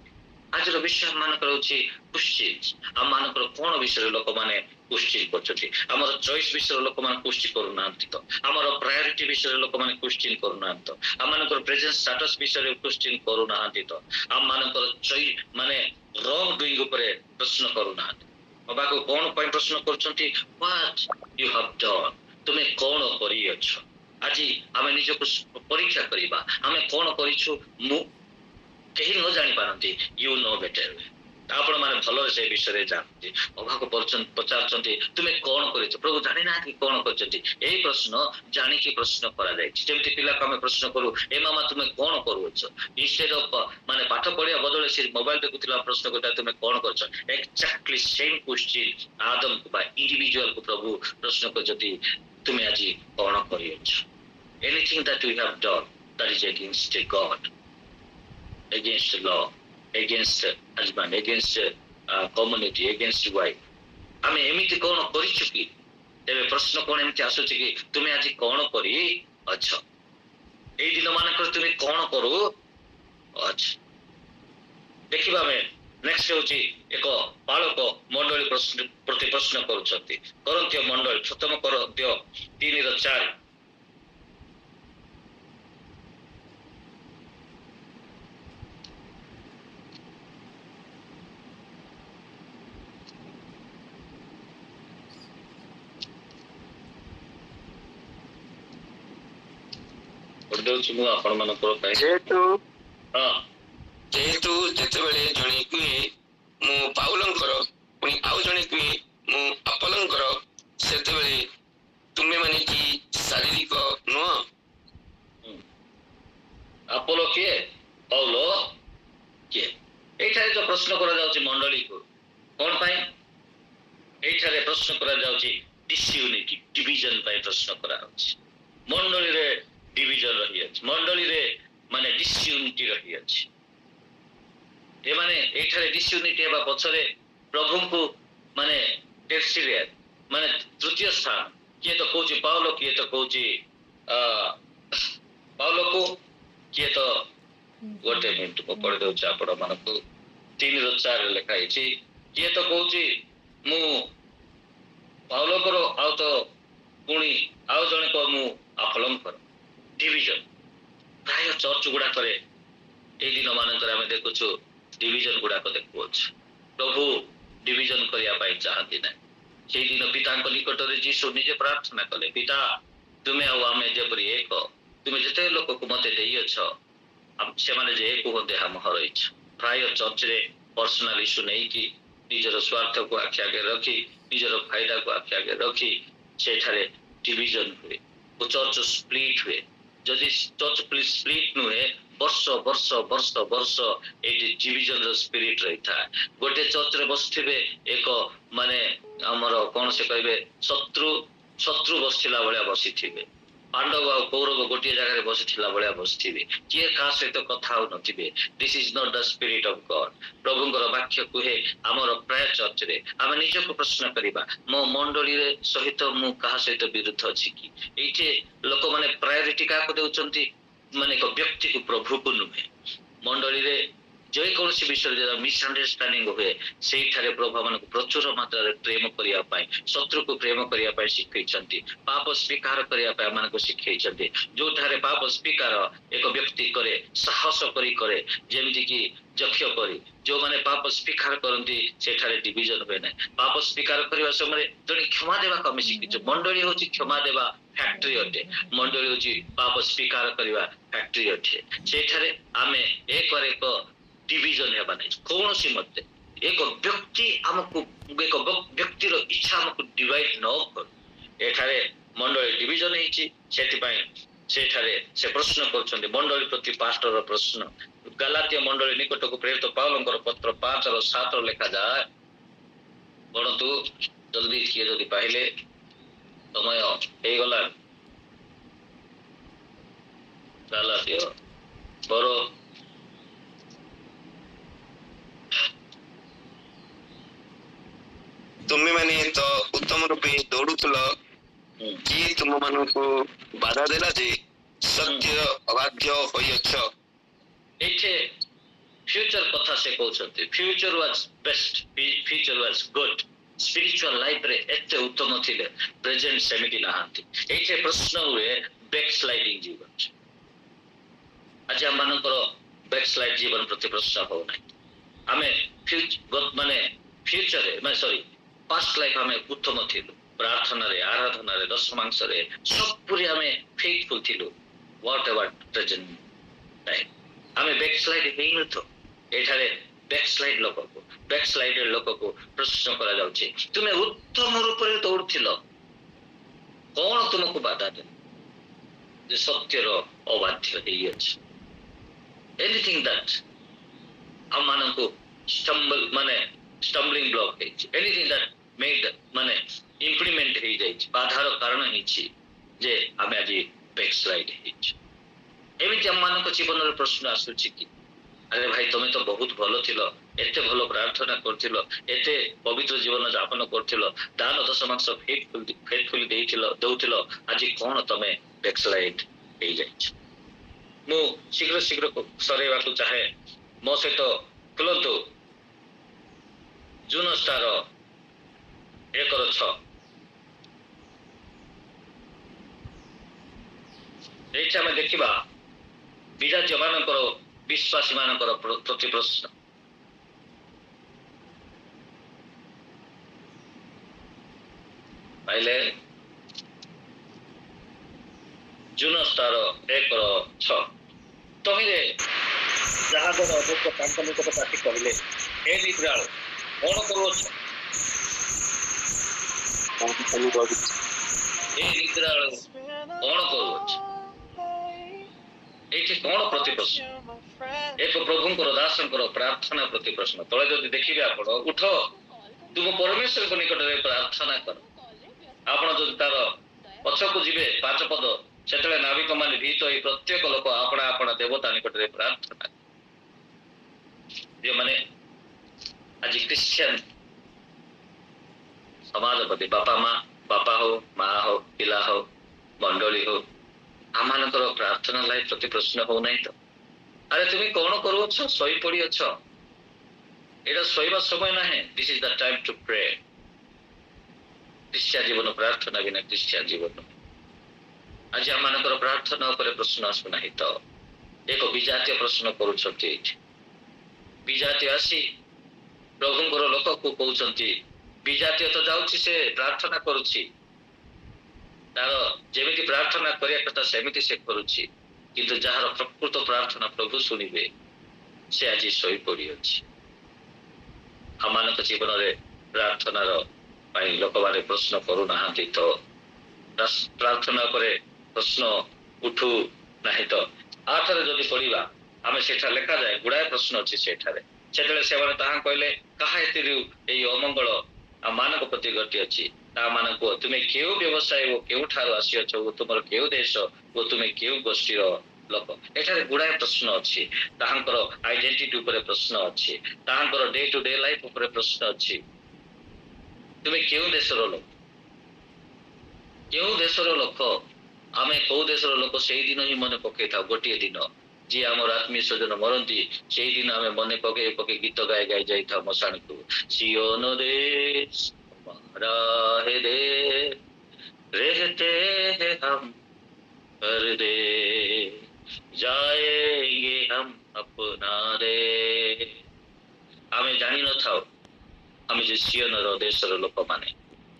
ଆଜିର ବିଷୟ ଆମମାନଙ୍କର ହଉଛି କ୍ୱେଶ୍ଚିନ୍। ଆମମାନଙ୍କର କଣ ବିଷୟରେ ଲୋକମାନେ କ୍ୱେଶ୍ଚିନ୍ କରୁଛନ୍ତି? ଆମର ଚଏସ୍ ବିଷୟରେ ଲୋକମାନେ କ୍ୱେଶ୍ଚିନ୍ କରୁନାହାନ୍ତି ତ? ଆମର ପ୍ରାୟୋରିଟି ବିଷୟରେ ଲୋକମାନେ କ୍ୱେଶ୍ଚିନ୍ କରୁନାହାନ୍ତି ତ? ଆମମାନଙ୍କର ପ୍ରେଜେନ୍ସ ଷ୍ଟାଟସ ବିଷୟରେ କ୍ୱେଶ୍ଚିନ୍ କରୁନାହାନ୍ତି ତ? ଆମମାନଙ୍କର ମାନେ ରଙ୍ଗ ଡୁଇଂ ଉପରେ ପ୍ରଶ୍ନ କରୁନାହାନ୍ତି। ବାବାକୁ କଣ ପାଇଁ ପ୍ରଶ୍ନ କରୁଛନ୍ତି? ହ୍ୱାଟ ୟୁ ହାଭ ଡନ୍, ତୁମେ କଣ କରିଅଛ? ଆଜି ଆମେ ନିଜକୁ ପରୀକ୍ଷା କରିବା, ଆମେ କଣ କରିଛୁ? କେହି ନ ଜାଣିପାରନ୍ତି, ୟୁ ନୋ ବେଟର। ଆପଣ ମାନେ ଭଲରେ ସେ ବିଷୟରେ ଜାଣନ୍ତି। ଅଭାକୁ ପଚାରୁଛନ୍ତି ତୁମେ କଣ କରିଛ? ପ୍ରଭୁ ଜାଣିନାହାନ୍ତି କଣ କରିଛନ୍ତି? ଏଇ ପ୍ରଶ୍ନ ଜାଣିକି ପ୍ରଶ୍ନ କରାଯାଇଛି। ଯେମିତି ପିଲାକୁ ଆମେ ପ୍ରଶ୍ନ କରୁ, ଏ ମାମା ତୁମେ କଣ କରୁଅଛ? ଇନଷ୍ଟେଡ ଅଫ ମାନେ ପାଠ ପଢିବା ବଦଳରେ ସେ ମୋବାଇଲ ଦେଖୁଥିଲା ପ୍ରଶ୍ନ କରୁଥିଲା ତୁମେ କଣ କରୁଛ? ଏକ୍ଜାକ୍ଟଲି ସେମ୍ କ୍ୱେଶ୍ଚିନ୍ ଆଦମକୁ ବା ଇଣ୍ଡିଭିଜୁଆଲକୁ ପ୍ରଭୁ ପ୍ରଶ୍ନ କରିଛନ୍ତି, ତୁମେ ଆଜି କଣ କରିଅଛ? Anything that we have done that is against God, against law, against husband, against community, against wife, ଆମେ ଏମିତି କଣ କରିଛୁ କି? ତେବେ ପ୍ରଶ୍ନ କଣ ଏମିତି ଆସୁଛି କି ତୁମେ ଆଜି କଣ କରି ଅଛ? ଏଇ ଦିନ ମାନଙ୍କରେ ତୁମେ କଣ କରୁ ଅଛ? ଦେଖିବା ଆମେ ନେକ୍ସଟ ହଉଛି ଏକ ପାଳକ ମଣ୍ଡଳୀ ପ୍ରତି ପ୍ରଶ୍ନ କରୁଛନ୍ତି। କରନ୍ତୀୟ ମଣ୍ଡଳୀ, ପ୍ରଥମ କରନ୍ତୀୟ 3:4। କରିଦେଉଛି ମୁଁ ଆପଣ ମାନଙ୍କର ପାଇଁ। ଯେହେତୁ ଯେତେବେଳେ ଜଣେ କୁହେ ମୁଁ ପାଉଲଙ୍କର, ପୁଣି ଆଉ ଜଣେ କୁହେ ମୁଁ ଆପୋଲୋଙ୍କର, ସେତେବେଳେ ତୁମେ ମାନେ କି ଶାରୀରିକ ନୁହଁ? ଆପୋଲୋ କିଏ, ପାଉଲ କିଏ? ଏଇଠାରେ ଯୋଉ ପ୍ରଶ୍ନ କରାଯାଉଛି ମଣ୍ଡଳୀକୁ, କଣ ପାଇଁ ଏଇଠାରେ ପ୍ରଶ୍ନ କରାଯାଉଛି? ଡିସୟୁନିଟି, ଡିଭିଜନ ପାଇଁ ପ୍ରଶ୍ନ କରାଯାଉଛି। ମଣ୍ଡଳୀରେ ଡିଭିଜନ ରହିଅଛି, ମଣ୍ଡଳୀରେ ମାନେ ଡିସୟୁନିଟି ରହିଅଛି। ଏମାନେ ଏଇଠାରେ ଡିସୟୁନିଟି ହେବା ପଛରେ ପ୍ରଭୁଙ୍କୁ ମାନେ ଟେର୍ସିରିଆର ମାନେ ତୃତୀୟ ସ୍ଥାନ, କିଏ ତ କହୁଛି ପାଉଲ, କିଏ ତ କହୁଛି ପାଉଲକୁ, କିଏ ତ ଗୋଟେ ମିନିଟ ମୁଁ ପଢି ଦଉଛି ଆପଣ ମାନଙ୍କୁ। 3:4 ଲେଖା ହେଇଛି, କିଏ ତ କହୁଛି ମୁଁ ପାଉଲଙ୍କର, ଆଉ ତ ପୁଣି ଆଉ ଜଣେ କହ ମୁଁ ଆପୋଲୋଙ୍କର। ଡିଭିଜନ ପ୍ରାୟ ଚର୍ଚ୍ଚ ଗୁଡାକରେ ଏଇ ଦିନ ମାନଙ୍କରେ ଆମେ ଦେଖୁଛୁ ଡିଭିଜନ ଗୁଡାକ ଦେଖୁଅଛୁ। ପ୍ରଭୁ ଡିଭିଜନ କରିବା ପାଇଁ ଚାହାନ୍ତି ନାହିଁ। ସେଇଦିନ ପିତାଙ୍କ ନିକଟରେ ଯୀଶୁ ନିଜେ ପ୍ରାର୍ଥନା କଲେ, ପିତା ତୁମେ ଆଉ ଆମେ ଯେପରି ଏକ, ତୁମେ ଯେତେ ଲୋକକୁ ମତେ ଦେଇଅଛ ସେମାନେ ଯେ ଏକ ହୁଅନ୍ତି ଏହା ମୋହର ଇଚ୍ଛା। ପ୍ରାୟ ଚର୍ଚ୍ଚରେ ପର୍ସନାଲ ଇସ୍ୟୁ ନେଇକି ନିଜର ସ୍ୱାର୍ଥକୁ ଆଖି ଆଗରେ ରଖି, ନିଜର ଫାଇଦାକୁ ଆଖି ଆଗରେ ରଖି ସେଠାରେ ଡିଭିଜନ ହୁଏ ଓ ଚର୍ଚ୍ଚ ସ୍ପ୍ଲିଟ୍ ହୁଏ। ଯଦି ଚର୍ଚ୍ଚ ସ୍ପ୍ଲିଟ୍ ନୁହେଁ, ବର୍ଷ ବର୍ଷ ବର୍ଷ ବର୍ଷ ଏଇଠି ଡିଭିଜନର ସ୍ପିରିଟ ରହିଥାଏ। ଗୋଟେ ଚର୍ଚ୍ଚରେ ବସିଥିବେ ଏକ ମାନେ ଆମର କଣ ସେ କହିବେ ଶତ୍ରୁ ବସିଥିଲା ଭଳିଆ ବସିଥିବେ। ପାଣ୍ଡବ ଆଉ କୌରବ ଗୋଟିଏ ଜାଗାରେ ବସିଥିଲା ଭଳିଆ ବସିଥିବେ, କିଏ କାହା ସହିତ କଥା ହଉନଥିବେ। This is not the spirit of God. ପ୍ରଭୁଙ୍କର ବାକ୍ୟ କୁହେ ଆମର ପ୍ରାୟ ଚର୍ଚ୍ଚରେ ଆମେ ନିଜକୁ ପ୍ରଶ୍ନ କରିବା, ମୋ ମଣ୍ଡଳୀରେ ସହିତ ମୁଁ କାହା ସହିତ ବିରୁଦ୍ଧ ଅଛି କି? ଏଇଠି ଲୋକମାନେ ପ୍ରାୟୋରିଟି କାହାକୁ ଦେଉଛନ୍ତି? ମାନେ ଏକ ବ୍ୟକ୍ତିକୁ, ପ୍ରଭୁକୁ ନୁହେଁ। ମଣ୍ଡଳୀରେ ଯେକୌଣସି ବିଷୟରେ ଯଦି ମିସଅଣ୍ଡରଷ୍ଟାଣ୍ଡିଂ ହୁଏ ସେଇଠାରେ ପ୍ରଭୁ ଆମମାନଙ୍କୁ ପ୍ରଚୁର ମାତ୍ରାରେ ପ୍ରେମ କରିବା ପାଇଁ ଶତ୍ରୁକୁ ପ୍ରେମ କରିବା ପାଇଁ ଶିଖେଇଛନ୍ତି ପାପ ସ୍ୱୀକାର କରିବା ପାଇଁ ଆମମାନଙ୍କୁ ଶିଖେଇଛନ୍ତି ଯୋଉଠାରେ ପାପ ସ୍ୱୀକାର ଏକ ବ୍ୟକ୍ତି କରେ ସାହସ କରି କରେ ଯେମିତିକି ଯକ୍ଷ କରି ଯୋଉମାନେ ପାପ ସ୍ୱୀକାର କରନ୍ତି ସେଠାରେ ଡିଭିଜନ ହୁଏ ନାହିଁ ପାପ ସ୍ୱୀକାର କରିବା ସମୟରେ ଜଣେ କ୍ଷମା ଦେବାକୁ ଆମେ ଶିଖିଛୁ ମଣ୍ଡଳୀ ହଉଛି କ୍ଷମା ଦେବା ଫ୍ୟାକ୍ଟ୍ରି ଅଟେ ମଣ୍ଡଳୀ ହଉଛି ପାପ ସ୍ୱୀକାର କରିବା ଫ୍ୟାକ୍ଟ୍ରି ଅଟେ ସେଠାରେ ଆମେ ଏକରେ ଏକ डिविजन हेबा नहीं कौन मते एक व्यक्ति आमको एक व्यक्तिर इच्छा आमको डिवाइड न कर एठारे मंडली डिविजन हेछि सेति पय सेठारे से प्रश्न करछन्ते मंडली प्रति पास्टर प्रश्न गलातीय मंडली निकटको प्रेरित पावलंकर पत्र 5 और 7 लिखा जाए परंतु जल्दी किए जदि पाहिले समय हे गला गलातीय बरो तुम्हें माने तो उत्तम रूपे दौड़ुल किए तुम मान को बाधा देला जे सत्य अबाध्य होइछ एठे फ्यूचर कथा से कहउछन्ते future was best future was good spiritual life रे एते उत्तम थिले प्रेजेंट सेमिति नाहंती एठे प्रश्न हुए बैकस्लाइडिंग जीवन आज हम मानकर बैकस्लाइड जीवन प्रति प्रश्न हो नै आमे फ्यूचर माने फ्यूचर माने सॉरी पास्ट लाइफ हमें उत्तम थिलु प्रार्थना रे आराधना रे दशमांश रे सब पूरी हमें फेथफुल थिलु व्हाट एवर प्रेजेंट टाइम हमें बैकस्लाइड हेइ न तो एठारे बैकस्लाइडेड लोक को प्रश्न करा जाउछि तुमे उत्तम रूप रे दौड़थिलो कोन तुमको बाधा दे जे सत्य रो अबाध्य हेइ अछि एनीथिंग दैट हम मानको stumbling block anything that made माने इम्प्लीमेंट हो जाए बाधार कारण जे आम आज बैकस्लाइड एमती आम मान जीवन प्रश्न आसूची कि अरे भाई तुम तो बहुत भल थिलो एते भल प्रार्थना करथिलो एते पवित्र जीवन यापन करथिलो दान दशमांश फेथफुली दउथिलो आज कोन तमे बैकस्लाइड हो जाए मु शीघ्र शीघ्र सरेवाकू चाहे मो सहित खुलंतु जून स्टार 1/6 एठी आमे देखिबा विजातीय मानकर विश्वासी मानकर प्रति प्रश्न पाइले जून स्टार 1/6 तमिले जहाँ जन अध्यक्ष तांक निकट पार्टी कहले ए निद्राल कौन करुछ ए निद्राल कौन करुछ एठी कौन प्रति प्रश्न एक प्रभुंकर दासंकर प्रार्थना प्रति प्रश्न तले जदि देखिबे आपण उठ तुम परमेश्वर को निकट रे प्रार्थना कर आपण जदि तार पछकु जिबे 5 पद सेतले नाविक माने भीत ए प्रत्येक लोक आपणा आपणा देवता निकट रे प्रार्थना जे माने आज क्रिश्चियन समाजपति बापा हो पिला हो मंडली हो आमानकर प्रार्थना लाइफ प्रति प्रश्न हो नहीं तो अरे तुम्हें कौन करू शोई पड़ी अच्छ एटा शोइबा समय ना है this is the time to pray Christian जीवन प्रार्थना बिना क्रिश्चियन जीवन आज आमानकर प्रार्थना ऊपर प्रश्न आसु नाही तो एक विजातीय प्रश्न करूछंती विजातीय आसी प्रभुंकर लोक को कहउछंती विजातीय तो जाउछि से प्रार्थना करूछि तार जेमिति प्रार्थना करिया कथा सेमिति से करूछि किंतु जहार प्रकृत प्रार्थना प्रभु सुनिबे से आज सोई पड़ी अछि हमनक जीवन रे प्रार्थना रो पाई लोक बारे प्रश्न करू नाहांती तो प्रार्थना करे प्रश्न उठू नाही तो आठरे जदि पढ़िबा आमे सेठा लेखा जाए गुडाय प्रश्न अछि सेठारे सेतले सेवाने ताहा कहले काहा एतिरु एई अमंगल आ मानक प्रति गति अछि ता मानको तुमे केउ व्यवसाय वो केउ ठारो आसी छ वो तुमर केउ देश वो तुमे केउ गोष्ठी रो लोक एठारे गुडाय प्रश्न अछि ताहांकर आइडेंटिटी ऊपर प्रश्न अछि ताहांकर डे टू डे लाइफ ऊपर प्रश्न अछि तुमे केउ देश रो लोक केउ देश रो लोक आमे को देश रो लोक सेही दिन ही मने पके था गोटिए दिन जी आम आत्मीय स्वजन मरती से दिन आम मन पके पके गीत गाई गाई जाइथा मशाणी को सियोन देश हमारा है देश रहते हैं हम परदेश जाएंगे हम अपना देश आमे जानी न थाओ आमे जे सियोनर देशर लोक माने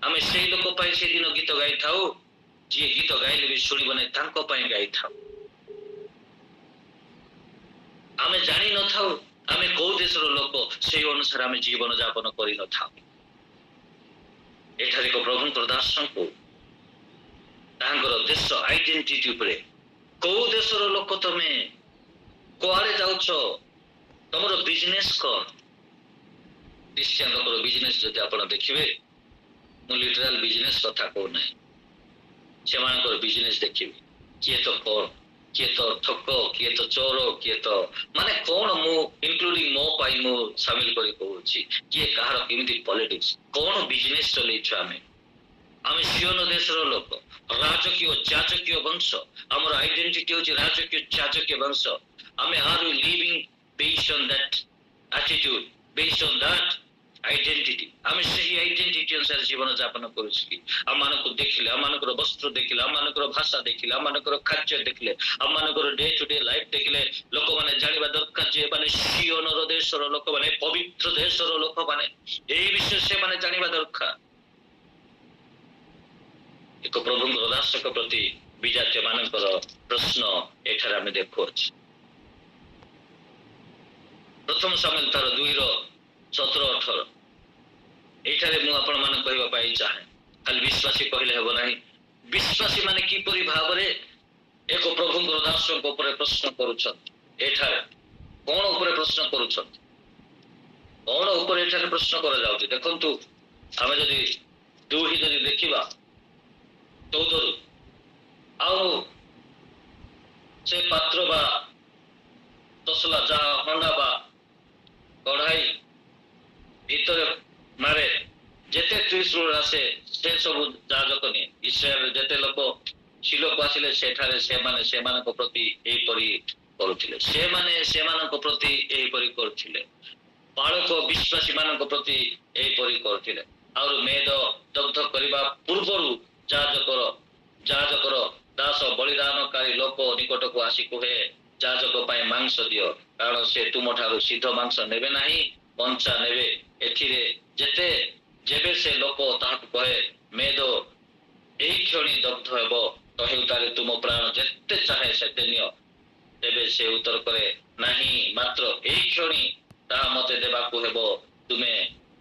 आमे सेई लोक पाई से दिन गीत गाई थाओ जी गीत गाइले भी शुणिब नै तांको पाई गाई थाओ आमे जानी न थाओ आमे को देशर लोक सेई अनुसार आमे जीवन यापन करि न थाओ एठारे को प्रभुंकर दासंको तांकर देश आइडेंटिटी उपरे को देशर लोक तमे कुआडे जाउछ तमरो बिजनेस कोन क्रिश्चियन लोकर बिजनेस जदि आपण देखिबे मु लिटराल बिजनेस कथा को नै सेमानकर बिजनेस देखिबे किए तो कोन किए तो ठक किए तो चोर किए तो माने कोन मु इंक्लूडिंग मो पाई मु शामिल करी कहूची किए कहार केमिति पॉलिटिक्स कोन बिजनेस चलै छ आमे सियोन देशर लोक राजकीय चाचकीय वंश हमर आइडेंटिटी होची राजकीय चाचकीय वंश आमे are living based on that attitude based on that identity आमे सही आइडेंटिटी अनुसार जीवन यापन करूछि कि हम मानको देखिले हम मानकर वस्त्र देखिले हम मानकर भाषा देखिले हम मानकर खाद्य देखिले हम मानकर डे टू डे लाइफ देखिले लोक माने जानिबा दरकार जे माने सियोनर देशर लोक माने पवित्र देशर लोक माने एई विषय से माने जानिबा दरकार एक प्रभुंकर दासक प्रति विजातीय मानकर प्रश्न एठारे आमे देखुछि प्रथम सामुएल तार 2:17-18 एठारे मु आपण मान कहबा पाई चाहे खाली विश्वासी कहले हेबो नाही विश्वासी माने किपरि भाबरे एक प्रभुंकर दासक ऊपर प्रश्न करूछन एठारे कोन ऊपर प्रश्न करूछन कोन ऊपर एठारे प्रश्न करा जाउछि देखंतु आमे जदि दुही जदि देखिबा 14 आउ से पात्र बा तसला जा हंडा बा कढ़ाई भीतर मारे जेते त्रिशूल आसे से सब जाजक ने इस्राएल जेते लोक शिलो को आसिले सेठारे सेमाने सेमानक प्रति एई परि करूथिले सेमानक प्रति एई परि करूथिले बालक विश्वासी मानक प्रति एई परि करूथिले और मेद दग्ध करिबा पूर्वरु जाजकर दास बलिदानकारी लोक निकट को आसी कहे जाजक पाए मांस दियो कारण से तुम ठारू सिद्ध मांस नेबे नाही पंचा नेबे एथिरे जेते जेबे से लोक ताहाक कहे मेदो एई क्षणी दग्ध हेबो कहे तारे तुम प्राण जेते चाहे सेते नियो तेबे से उत्तर करे नाही मात्र एई क्षणी ता मते देबाकू हेबो तुमे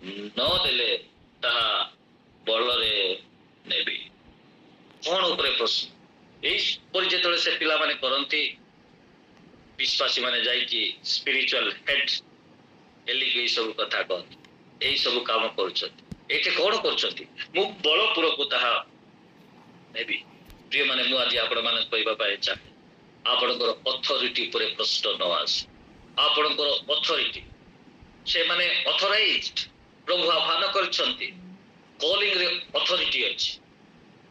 न देले ता बलरे नेबी कोन ऊपर प्रश्न एई पर जेतले से पिला माने करंती विश्वासी माने जाई कि स्पिरिचुअल हेड एली के सब कथा कहत एई सब काम करछत एते कोन करछत मु बलपुर को ताहा नेबी प्रिय माने मु आज आपण माने कहबा पाए चाहे आपणकर अथॉरिटी पर प्रश्न न आस आपणकर अथॉरिटी से माने ऑथराइज्ड प्रभु आह्वान करछंती कॉलिंग रे अथॉरिटी अछि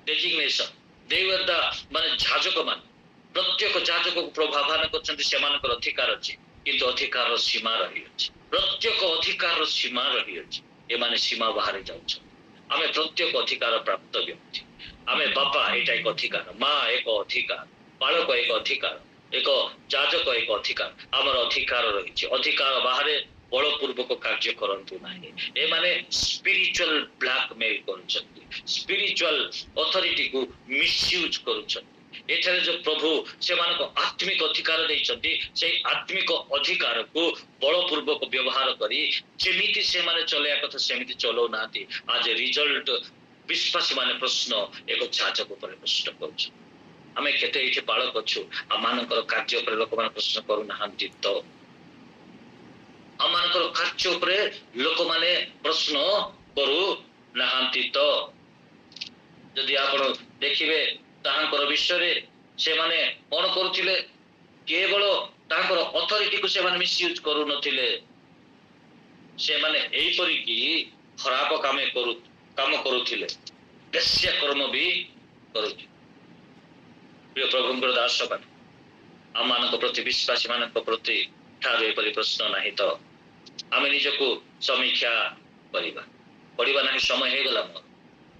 डेजिग्नेशन दे वर द माने जाजक मान प्रत्येक जाजक को प्रभु आह्वान करछंती सेमानकर अधिकार अछि किंतु अधिकार सीमा रही अछि प्रत्येक अधिकार सीमा रही अछि ए माने सीमा बाहर जाउछ आमे प्रत्येक अधिकार प्राप्त व्यक्ति आमे बापा एटा एक अधिकार मां एक अधिकार बालक एक अधिकार एक जाजक एक अधिकार आमर अधिकार रही अधिकार बाहर बलपूर्वक कार्य करंतु नाही ए माने स्पिरिचुअल ब्लैकमेल करछंती स्पिरिचुअल अथॉरिटी को मिसयूज करछंती एठारे जो प्रभु सेमानको आत्मिक अधिकार दैछंती से आत्मिक अधिकार को बलपूर्वक व्यवहार करी जेमिति से माने चलया कथा सेमिति चलो नाती आज रिजल्ट विश्वासी माने प्रश्न एक जाजक पर प्रश्न करछ आमे केते एठी बालक अछु आमानकर कार्य पर लोक माने प्रश्न करू नाहंती तो आमानकर कार्य पर लोक माने प्रश्न करू नाहंती तो जदि आपण देखिबे ताहांकर विषय से माने कोन करूथिले केवल ताहांकर अथॉरिटी को से माने मिसयूज करू नथिले से माने एई परि कि खराब काम करूथिले दस्य कर्म भी करूथि प्रिय प्रभुंकर दास माने ଆମମାନଙ୍କ ପ୍ରତି ବିଶ୍ୱାସୀମାନଙ୍କ ପ୍ରତି ଠାରୁ ଏପରି ପ୍ରଶ୍ନ ନାହିଁ ତ ଆମେ ନିଜକୁ ସମୀକ୍ଷା କରିବା। ପଢିବା ନାହିଁ, ସମୟ ହେଇଗଲା ମୋର,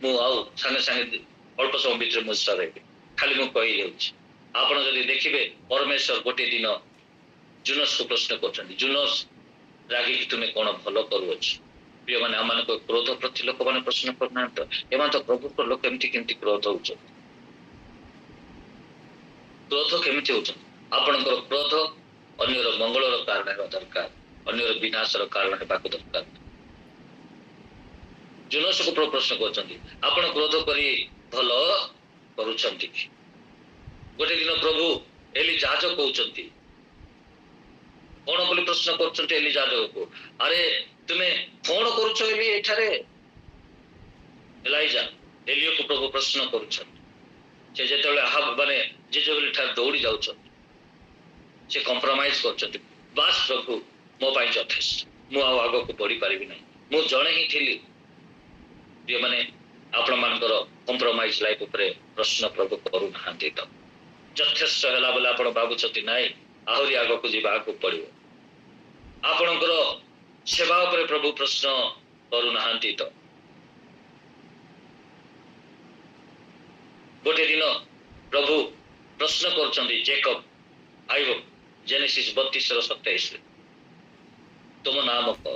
ମୁଁ ଆଉ ସାଙ୍ଗେ ସାଙ୍ଗେ ଅଳ୍ପ ସମୟ ଭିତରେ ମୁଁ ସରେଇବି, ଖାଲି ମୁଁ କହିଯାଉଛି। ଆପଣ ଯଦି ଦେଖିବେ ପରମେଶ୍ୱର ଗୋଟିଏ ଦିନ ଜୁନସକୁ ପ୍ରଶ୍ନ କରୁଛନ୍ତି, ଜୁନସ ରାଗିକି ତୁମେ କଣ ଭଲ କରୁଅଛ? ପ୍ରିୟମାନେ, ଆମମାନଙ୍କ କ୍ରୋଧ ପ୍ରତି ଲୋକମାନେ ପ୍ରଶ୍ନ କରୁନାହାନ୍ତି, ଏମାନେ ତ ପ୍ରଭୁଙ୍କ ଲୋକ, ଏମିତି କେମିତି କ୍ରୋଧ ହଉଛନ୍ତି? କ୍ରୋଧ କେମିତି ହଉଛନ୍ତି? ଆପଣଙ୍କର କ୍ରୋଧ ଅନ୍ୟର ମଙ୍ଗଳର କାରଣ ହେବା ଦରକାର, ଅନ୍ୟର ବିନାଶର କାରଣ ହେବାକୁ ଦରକାର। ଜୁନସକୁ ପ୍ରଶ୍ନ କରୁଛନ୍ତି, ଆପଣ କ୍ରୋଧ କରି ଭଲ କରୁଛନ୍ତି କି? ଗୋଟେ ଦିନ ପ୍ରଭୁ ଏଲି ଯାଜ କହୁଛନ୍ତି, କଣ ବୋଲି ପ୍ରଶ୍ନ କରୁଛନ୍ତି ଏଲି ଯାଜକକୁ, ଆରେ ତୁମେ କଣ କରୁଛ ଏଲି ଏଠାରେ? ଏଲାଇଜା ଏଲିୟକୁ ପ୍ରଭୁ ପ୍ରଶ୍ନ କରୁଛନ୍ତି। ସେ ଯେତେବେଳେ ଆହାବ ମାନେ ଜେଜେବେଲ ଠାରେ ଦୌଡ଼ି ଯାଉଛନ୍ତି, ସେ କମ୍ପ୍ରମାଇଜ କରୁଛନ୍ତି, ବାସ୍ ପ୍ରଭୁ ମୋ ପାଇଁ ଯଥେଷ୍ଟ, ମୁଁ ଆଉ ଆଗକୁ ବଢି ପାରିବି ନାହିଁ, ମୁଁ ଜଣେ ହିଁ ଥିଲି। ପ୍ରିୟମାନେ, ଆପଣମାନଙ୍କର କମ୍ପ୍ରମାଇଜ ଲାଇଫ ଉପରେ ପ୍ରଶ୍ନ ପ୍ରଭୁ କରୁନାହାନ୍ତି ତ? ଯଥେଷ୍ଟ ହେଲା ବୋଲି ଆପଣ ଭାବୁଛନ୍ତି, ନାଇଁ ଆହୁରି ଆଗକୁ ଯିବାକୁ ପଡିବ। ଆପଣଙ୍କର ସେବା ଉପରେ ପ୍ରଭୁ ପ୍ରଶ୍ନ କରୁନାହାନ୍ତି ତ? ଗୋଟେ ଦିନ ପ୍ରଭୁ ପ୍ରଶ୍ନ କରୁଛନ୍ତି ଜେକବ ଆଇବ, ଜେନେସିସ 32:27, ତୁମ ନାମ କଣ?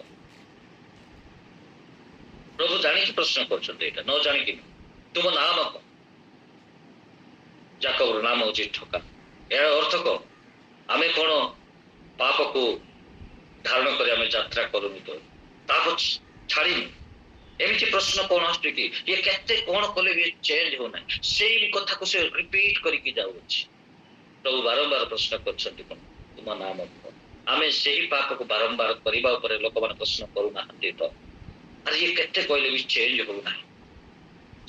ପ୍ରଭୁ ଜାଣିକି ପ୍ରଶ୍ନ କରୁଛନ୍ତି, ଏଇଟା ନ ଜାଣିକି, ତୁମ ନାମ କଣ? ଯାକବର ନାମ ହଉଛି ଠକା। ଏହାର ଅର୍ଥ କଣ? ଆମେ କଣ ପାପକୁ ଧାରଣ କରି ଆମେ ଯାତ୍ରା କରୁନି ତ? ପାପ ଛାଡ଼ିନି? ଏମିତି ପ୍ରଶ୍ନ କଣ ଆସୁଛି କି? ଇଏ କେତେ କଣ କଲେ ବି ଚେଞ୍ଜ ହଉନାହିଁ, ସେଇ କଥାକୁ ସେ ରିପିଟ କରିକି ଯାଉଅଛି। ପ୍ରଭୁ ବାରମ୍ବାର ପ୍ରଶ୍ନ କରୁଛନ୍ତି, କଣ ତୁମ ନାମ କଣ? ଆମେ ସେହି ପାପକୁ ବାରମ୍ବାର କରିବା ଉପରେ ଲୋକମାନେ ପ୍ରଶ୍ନ କରୁନାହାନ୍ତି ତ? ଆରେ ଇଏ କେତେ କହିଲେ ବି ଚେଞ୍ଜ ହଉନାହିଁ,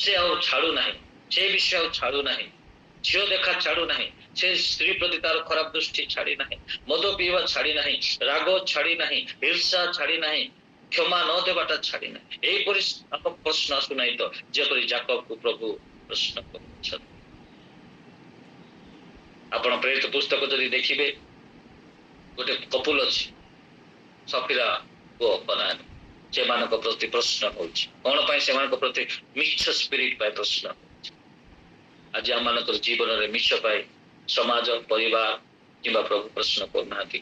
ସେ ଆଉ ଛାଡୁନାହିଁ, ସେ ବିଷୟ ଆଉ ଛାଡୁନାହିଁ, ଝିଅ ଦେଖା ଛାଡୁନାହିଁ, ସେ ସ୍ତ୍ରୀ ପ୍ରତି ତାର ଖରାପ ଦୃଷ୍ଟି ଛାଡି ନାହିଁ, ମଦ ପିଇବା ଛାଡି ନାହିଁ, ରାଗ ଛାଡି ନାହିଁ, ଈର୍ଷା ଛାଡି ନାହିଁ, କ୍ଷମା ନ ଦେବାଟା ଛାଡି ନାହିଁ। ଏହିପରି ପ୍ରଶ୍ନ ଆସୁନାହିଁ ତ, ଯେପରି ଯାକବକୁ ପ୍ରଭୁ ପ୍ରଶ୍ନ କରୁଛନ୍ତି। ଆପଣ ପ୍ରେରିତ ପୁସ୍ତକ ଯଦି ଦେଖିବେ, ଗୋଟେ କପୁଲ ଅଛି, ସଫିରା ଓ କନାନ, ସେମାନଙ୍କ ପ୍ରତି ପ୍ରଶ୍ନ ହଉଛି, କଣ ପାଇଁ? ସେମାନଙ୍କ ପ୍ରତି ମିଛ ସ୍ପିରିଟ ପାଇଁ ପ୍ରଶ୍ନ ହଉଛି। ଆଜି ଆମମାନଙ୍କର ଜୀବନରେ ମିଛ ପାଇଁ ସମାଜ, ପରିବାର କିମ୍ବା ପ୍ରଭୁ ପ୍ରଶ୍ନ କରୁନାହାନ୍ତି।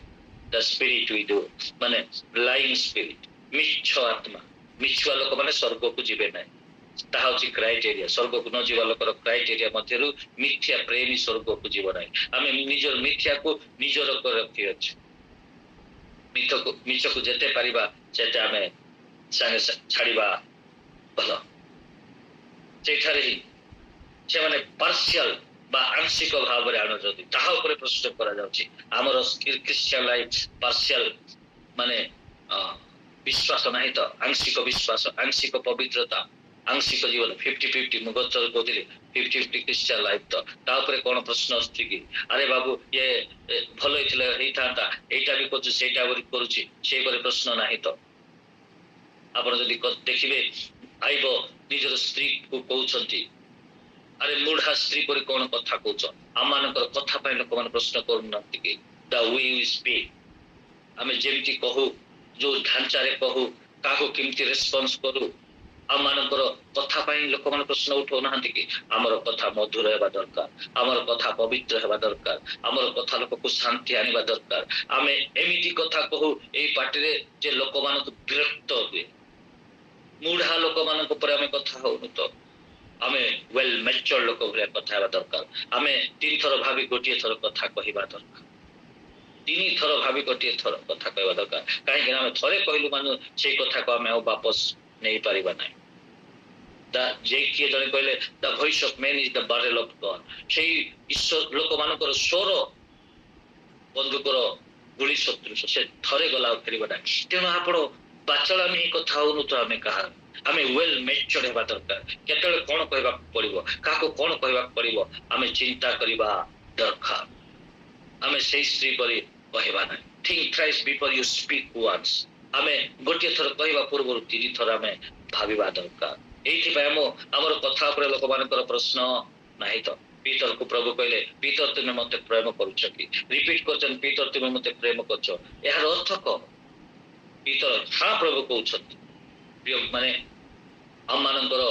ଦ ସ୍ପିରିଟ ୱି ଡୁ, ମାନେ ଲାଇଂ ସ୍ପିରିଟ, ମିଛ ଆତ୍ମା। ମିଛୁଆ ଲୋକମାନେ ସ୍ୱର୍ଗକୁ ଯିବେ ନାହିଁ, ତାହା ହଉଛି କ୍ରାଇଟେରିଆ। ସ୍ୱର୍ଗକୁ ନ ଯିବା ଲୋକର କ୍ରାଇଟେରିଆ ମଧ୍ୟରୁ ମିଥ୍ୟା ପ୍ରେମୀ ସ୍ୱର୍ଗକୁ ଯିବ ନାହିଁ। ଆମେ ନିଜର ମିଥ୍ୟାକୁ ନିଜର ରଖିଅଛୁ, ମିଛକୁ ଯେତେ ପାରିବା ସେତେ ଆମେ ସାଙ୍ଗେ ଛାଡିବା ଭଲ। ସେଠାରେ ହିଁ ସେମାନେ ପାର୍ସିଆଲ ବା ଆଂଶିକ ଭାବରେ ଆଣୁଛନ୍ତି, ତାହା ଉପରେ ପ୍ରଶ୍ନ କରାଯାଉଛି। ଆମର ଖ୍ରୀଷ୍ଟିଆନ ଲାଇଫ ପାର୍ସିଆଲ ମାନେ ବିଶ୍ୱାସ ନାହିଁ ତ, ଆଂଶିକ ବିଶ୍ୱାସ, ଆଂଶିକ ପବିତ୍ରତା, ଆଂଶିକ ଜୀବନ, 50-50। ମୁଁ ଗତ କହୁଥିଲି 50-50 ଖ୍ରୀଷ୍ଟିଆନ ଲାଇଫ ତ, ତା ଉପରେ କଣ ପ୍ରଶ୍ନ ଆସୁଛି କି? ଆରେ ବାବୁ ଇଏ ଭଲ ହେଇଥିଲେ ହେଇଥାନ୍ତା, ଏଇଟା ବି କରୁଛି, ସେଇଟା ବି କରୁଛି, ସେଇପରି ପ୍ରଶ୍ନ ନାହିଁ ତ? ଆପଣ ଯଦି ଦେଖିବେ, ଆଇବ ନିଜର ସ୍ତ୍ରୀକୁ କହୁଛନ୍ତି, ଆରେ ମୁଢା ସ୍ତ୍ରୀ ପରି କଣ କଥା କହୁଛ? ଆମମାନଙ୍କର କଥା ପାଇଁ ଲୋକମାନେ ପ୍ରଶ୍ନ କରୁନାହାନ୍ତି କି? ଦ ୱେ ୱି ସ୍ପିକ୍, ଆମେ ଯେମିତି କହୁ, ଯୋଉ ଢାଞ୍ଚାରେ କହୁ, କାହାକୁ କେମିତି ରେସ୍ପନ୍ସ କରୁ, ଆମମାନଙ୍କର କଥା ପାଇଁ ଲୋକମାନେ ପ୍ରଶ୍ନ ଉଠାଉନାହାନ୍ତି କି? ଆମର କଥା ମଧୁର ହେବା ଦରକାର, ଆମର କଥା ପବିତ୍ର ହେବା ଦରକାର, ଆମର କଥା ଲୋକକୁ ଶାନ୍ତି ଆଣିବା ଦରକାର। ଆମେ ଏମିତି କଥା କହୁ ଏଇ ପାଟିରେ ଯେ ଲୋକମାନଙ୍କୁ ବିରକ୍ତ ହୁଏ। ମୁଢା ଲୋକମାନଙ୍କ ଉପରେ ଆମେ କଥା ହଉନୁ ତ? ଆମେ ୱେଲ୍ ମ୍ୟାଚୁର୍ଡ ଲୋକ ଭଳିଆ କଥା ହେବା ଦରକାର। ଆମେ 3 ଥର ଭାବି ଗୋଟିଏ ଥର କଥା କହିବା ଦରକାର, 3 ଥର ଭାବି ଗୋଟିଏ ଥର କଥା କହିବା ଦରକାର। କାହିଁକି ନା ଆମେ ଥରେ କହିଲୁ ମାନେ ସେଇ କଥାକୁ ଆମେ ଆଉ ବାପସ ନେଇପାରିବା ନାହିଁ। ଯେ କିଏ ଜଣେ କହିଲେ, the voice of men is the barrel of God, ସେଇ ଈଶ୍ୱର ଲୋକମାନଙ୍କର ସ୍ୱର ବନ୍ଧୁକର ଗୁଳି ସଦୃଶ, ସେ ଥରେ ଗଲା ଆଉ ଫେରିବ ନାହିଁ। ତେଣୁ ଆପଣ ବାଚଳାମି ହିଁ କଥା ହଉନୁ ତ ଆମେ କାହାର? ଆମେ ୱେଲ୍ ମ୍ୟାଚୁର୍ଡ ହେବା ଦରକାର। କେତେବେଳେ କଣ କହିବାକୁ ପଡିବ, କାହାକୁ କଣ କହିବାକୁ ପଡିବ, ଆମେ ଚିନ୍ତା କରିବା ଦରକାର। ଆମେ ସେଇ ସ୍ତ୍ରୀ ପରି କହିବା ନାହିଁ। Think thrice before you speak once, ଆମେ ଗୋଟିଏ ଥର କହିବା ପୂର୍ବରୁ 3 ଥର ଆମେ ଭାବିବା ଦରକାର। ଏଇଥିପାଇଁ ଆମର କଥା ଉପରେ ଲୋକମାନଙ୍କର ପ୍ରଶ୍ନ ନାହିଁ ତ? पीतर को प्रभु कहले पीतर तुम मते प्रेम करुछ कि रिपीट करछन पीतर तुम मते प्रेम करछ यार अर्थ को पीतर हाँ प्रभु कहउछन प्रिय माने हम मानकर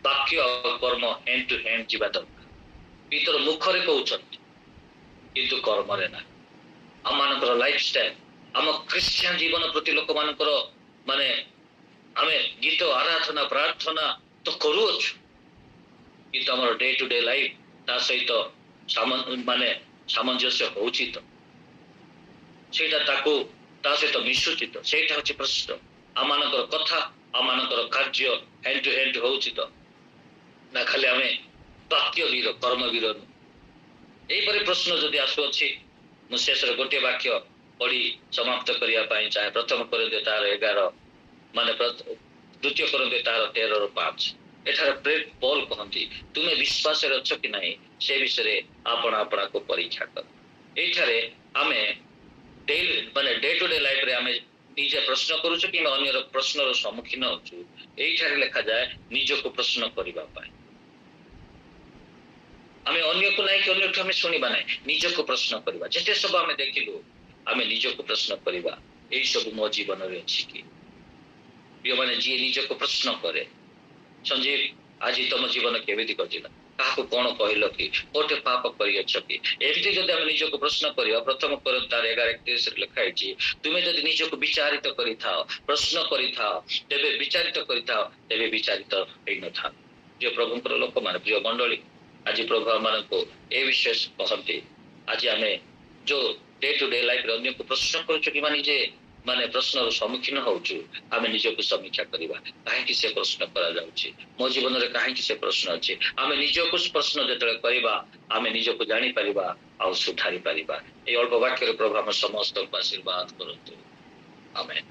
वाक्य और कर्म हैंड टू हैंड जीवा दरकार पीतर मुखरे कहउछन किंतु कर्म रे ना हम मानकर लाइफस्टाइल हम क्रिश्चियन जीवन प्रति लोक मानकर माने आमे गीत आराधना प्रार्थना तो करूछ किंतु हमर डे टू डे लाइफ ता सहित माने सामंजस्य होउछि तो सेटा ताको ता सहित मिशुछि तो सेटा होछि प्रश्न आमानकर कथा आमानकर कार्य हैंड टू हैंड होउछि तो ना खाली आमे वाक्य वीर कर्म वीर एही परि प्रश्न जदि आसुअछि मु शेषर गोटे वाक्य पढ़ी समाप्त करिया पाई चाहे प्रथम कोरिन्थियो तार 11 माने द्वितीय कोरिन्थियो तार 13 ରୁ 5 एठार प्रेरित पौल कहती तुम्हें विश्वास अच्छ कि नहीं से विषय आपण आपणा को परीक्षा कर एठारे आमे माने डे टू डे लाइफ रे आमे निजे प्रश्न करूछु कि अन्य प्रश्न रो सम्मुखीन होछु एठारे लिखा जाए निज को प्रश्न करिबा पाए आमे अन्य को नहीं कि अन्य को हमें सुनिबा नहीं निज को प्रश्न करिबा जेते सब आमे देखिलु आमे निज को प्रश्न करिबा एई सब मो जीवन रे अछि कि प्रिय माने जी निज को प्रश्न करे संजीव आज तुम जीवन केमिति कटिला काहाको कोन कहलो कि कोटे पाप करियछ कि एमिति जदि हम निज को प्रश्न करिया प्रथम कोरिन्थ 11:31 रे लिखा अछि तुमे जदि निज को विचारित करि थाओ प्रश्न करि थाओ तेबे विचारित करि थाओ तेबे विचारित हेइ न था जे प्रभुଙ୍କର लोक माने प्रिय मंडली आज प्रभु मान को ए विषय कहते आज आमे जो डे टू डे लाइफ रे अन्य को प्रश्न करूछु कि माने जे माने प्रश्न सम्मुखीन होउछु आमे निज को समीक्षा करिबा काहे कि से प्रश्न करा जाउछि मो जीवन रे काहे कि से प्रश्न अछि आमे निज को प्रश्न जतले करिबा आमे निज को जानि परिबा आ सुधारी परिबा ए अल्प वाक्य रे प्रभु हम समस्त को आशीर्वाद करतु आमेन।